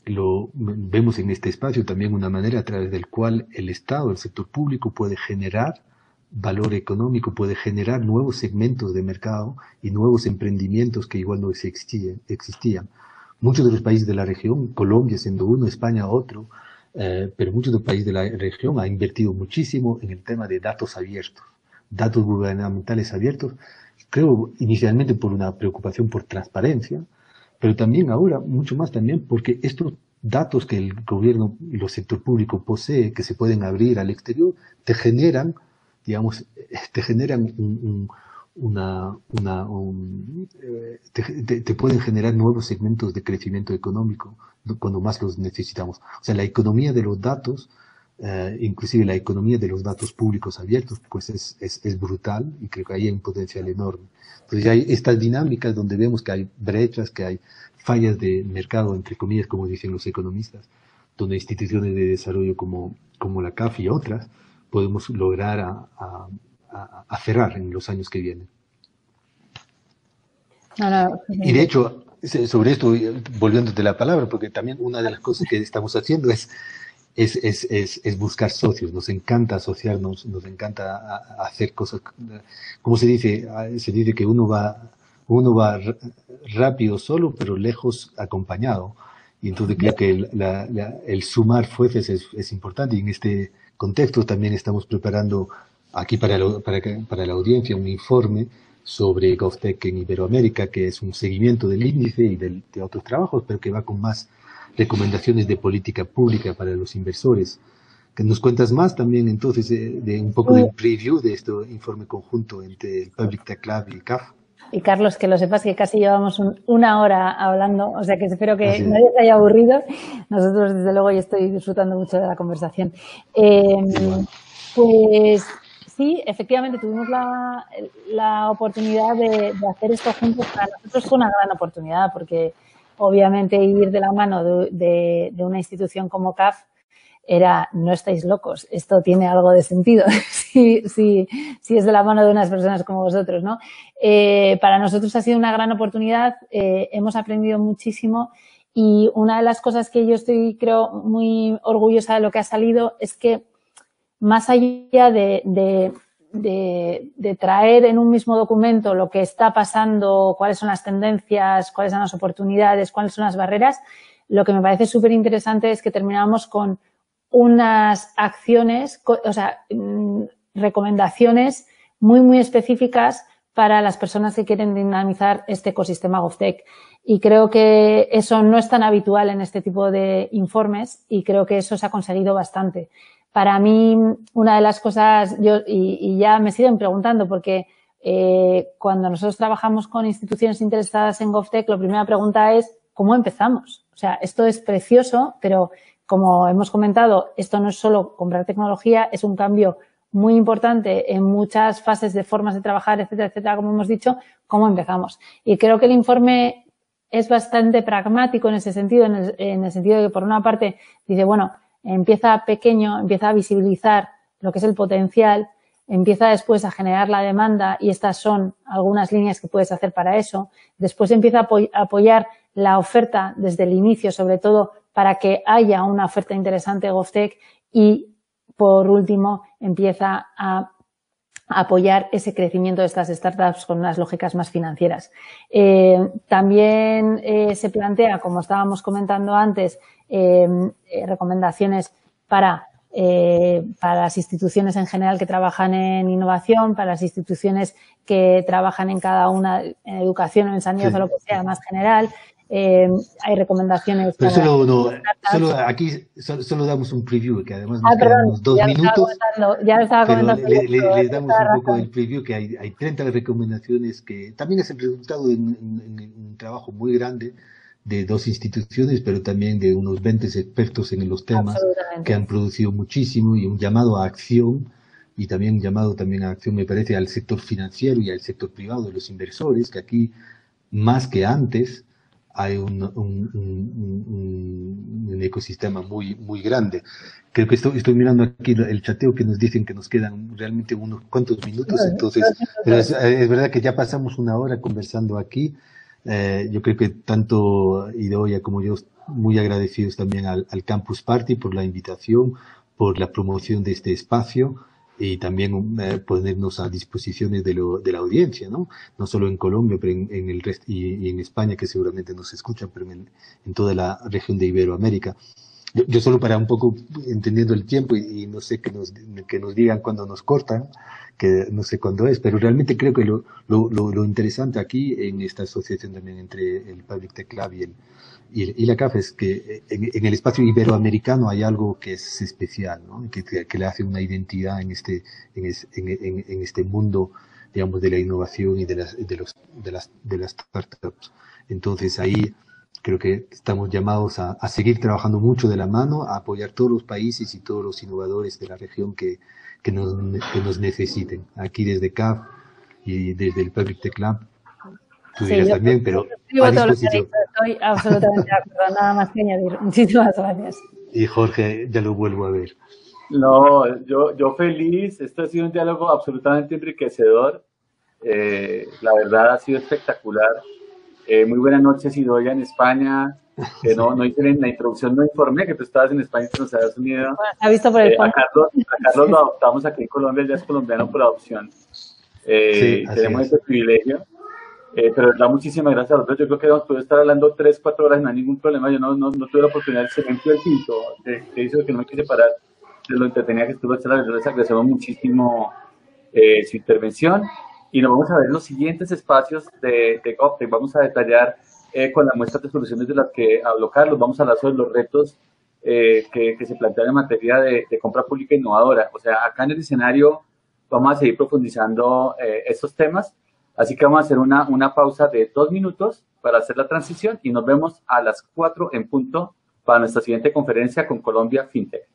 lo vemos en este espacio también una manera a través del cual el Estado, el sector público, puede generar valor económico, puede generar nuevos segmentos de mercado y nuevos emprendimientos que igual no existían. Muchos de los países de la región, Colombia siendo uno, España otro, pero muchos de los países de la región han invertido muchísimo en el tema de datos abiertos, datos gubernamentales abiertos, creo inicialmente por una preocupación por transparencia, pero también ahora mucho más también porque estos datos que el gobierno y el sector público posee, que se pueden abrir al exterior, te generan, digamos, te pueden generar nuevos segmentos de crecimiento económico cuando más los necesitamos. O sea, la economía de los datos, inclusive la economía de los datos públicos abiertos, pues es brutal, y creo que ahí hay un potencial enorme. Entonces hay estas dinámicas donde vemos que hay brechas, que hay fallas de mercado, entre comillas, como dicen los economistas, donde instituciones de desarrollo como la CAF y otras podemos lograr a cerrar en los años que vienen. Y de hecho, sobre esto, volviéndote la palabra, porque también una de las cosas que estamos haciendo es buscar socios. Nos encanta asociarnos, nos encanta hacer cosas. Como se dice que uno va rápido solo, pero lejos acompañado. Y entonces creo que el sumar fuerzas es importante. Y en este contexto también estamos preparando aquí para la audiencia un informe sobre GovTech en Iberoamérica, que es un seguimiento del índice y de otros trabajos, pero que va con más recomendaciones de política pública para los inversores. ¿Que nos cuentas más también entonces de un poco de un preview de este informe conjunto entre el Public Tech Lab y CAF? Y Carlos, que lo sepas que casi llevamos una hora hablando, o sea que espero que nadie se haya aburrido. Nosotros, desde luego, yo estoy disfrutando mucho de la conversación. Pues sí, efectivamente tuvimos la oportunidad de hacer esto juntos. Para nosotros fue una gran oportunidad porque obviamente ir de la mano de una institución como CAF era, no estáis locos, esto tiene algo de sentido si es de la mano de unas personas como vosotros, ¿no? Para nosotros ha sido una gran oportunidad, hemos aprendido muchísimo y una de las cosas que yo estoy, creo, muy orgullosa de lo que ha salido es que más allá de traer en un mismo documento lo que está pasando, cuáles son las tendencias, cuáles son las oportunidades, cuáles son las barreras, lo que me parece súper interesante es que terminamos con unas acciones, o sea, recomendaciones muy, muy específicas para las personas que quieren dinamizar este ecosistema GovTech. Y creo que eso no es tan habitual en este tipo de informes y creo que eso se ha conseguido bastante. Para mí, una de las cosas, y ya me siguen preguntando, porque cuando nosotros trabajamos con instituciones interesadas en GovTech, la primera pregunta es, ¿cómo empezamos? O sea, esto es precioso, pero como hemos comentado, esto no es solo comprar tecnología, es un cambio muy importante en muchas fases de formas de trabajar, etcétera, etcétera, como hemos dicho, ¿cómo empezamos? Y creo que el informe es bastante pragmático en ese sentido, en el sentido de que, por una parte, dice, bueno, empieza pequeño, empieza a visibilizar lo que es el potencial, empieza después a generar la demanda y estas son algunas líneas que puedes hacer para eso. Después empieza a apoyar la oferta desde el inicio, sobre todo para que haya una oferta interesante de GovTech y, por último, empieza a apoyar ese crecimiento de estas startups con unas lógicas más financieras. También se plantea, como estábamos comentando antes, recomendaciones para las instituciones en general que trabajan en innovación, para las instituciones que trabajan en cada una, en educación o en sanidad o lo que sea más general. Hay recomendaciones. Pero solo damos un preview, que además nos quedan unos 2 minutos. Ya lo estaba comentando. Le damos un poco del preview, que hay 30 recomendaciones que también es el resultado de un trabajo muy grande de 2 instituciones, pero también de unos 20 expertos en los temas que han producido muchísimo y un llamado a acción y también un llamado a acción, me parece, al sector financiero y al sector privado de los inversores, que aquí, más que antes, hay un ecosistema muy, muy grande. Creo que estoy mirando aquí el chateo que nos dicen que nos quedan realmente unos cuantos minutos, entonces, pero es verdad que ya pasamos una hora conversando aquí. Yo creo que tanto Idoia como yo muy agradecidos también al Campus Party por la invitación, por la promoción de este espacio y también ponernos a disposiciones de la audiencia, ¿no? No solo en Colombia, pero en el resto y en España, que seguramente nos escuchan, pero en toda la región de Iberoamérica. Yo solo para un poco entendiendo el tiempo y no sé que nos digan cuándo nos cortan, que no sé cuándo es, pero realmente creo que lo interesante aquí en esta asociación también entre el Public Tech Lab y la CAF es que en el espacio iberoamericano hay algo que es especial, ¿no? Que le hace una identidad en este mundo, digamos, de la innovación y de las startups. Entonces ahí creo que estamos llamados a seguir trabajando mucho de la mano, a apoyar todos los países y todos los innovadores de la región que nos necesiten. Aquí desde CAF y desde el Public Tech Lab, tú dirás también, pero a disposición. Estoy absolutamente de acuerdo, nada más que añadir. Muchísimas gracias. y Jorge ya lo vuelvo a ver. No, yo feliz, esto ha sido un diálogo absolutamente enriquecedor, la verdad ha sido espectacular. Muy buenas noches, Idoia, en España, que Sí, no hice en la introducción, no informé que tú estabas en España y que nos habías unido. Bueno, se ha visto por el fondo. A Carlos lo adoptamos aquí en Colombia, ya es colombiano por adopción, sí, y así tenemos es. ese privilegio. Pero de verdad, muchísimas gracias a vosotros. Yo creo que hemos podido estar hablando 3, 4 horas, no hay ningún problema. Yo no tuve la oportunidad, se me enfrió el tinto, que hizo que no me quise parar de lo entretenida que estuvo esta charla. Les agradecemos muchísimo su intervención y nos vamos a ver en los siguientes espacios de GovTech. Vamos a detallar con las muestras de soluciones de las que habló Carlos. Vamos a hablar sobre los retos que se plantean en materia de compra pública innovadora. O sea, acá en el escenario vamos a seguir profundizando estos temas. Así que vamos a hacer una pausa de 2 minutos para hacer la transición y nos vemos a las 4 en punto para nuestra siguiente conferencia con Colombia FinTech.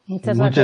Muchas gracias.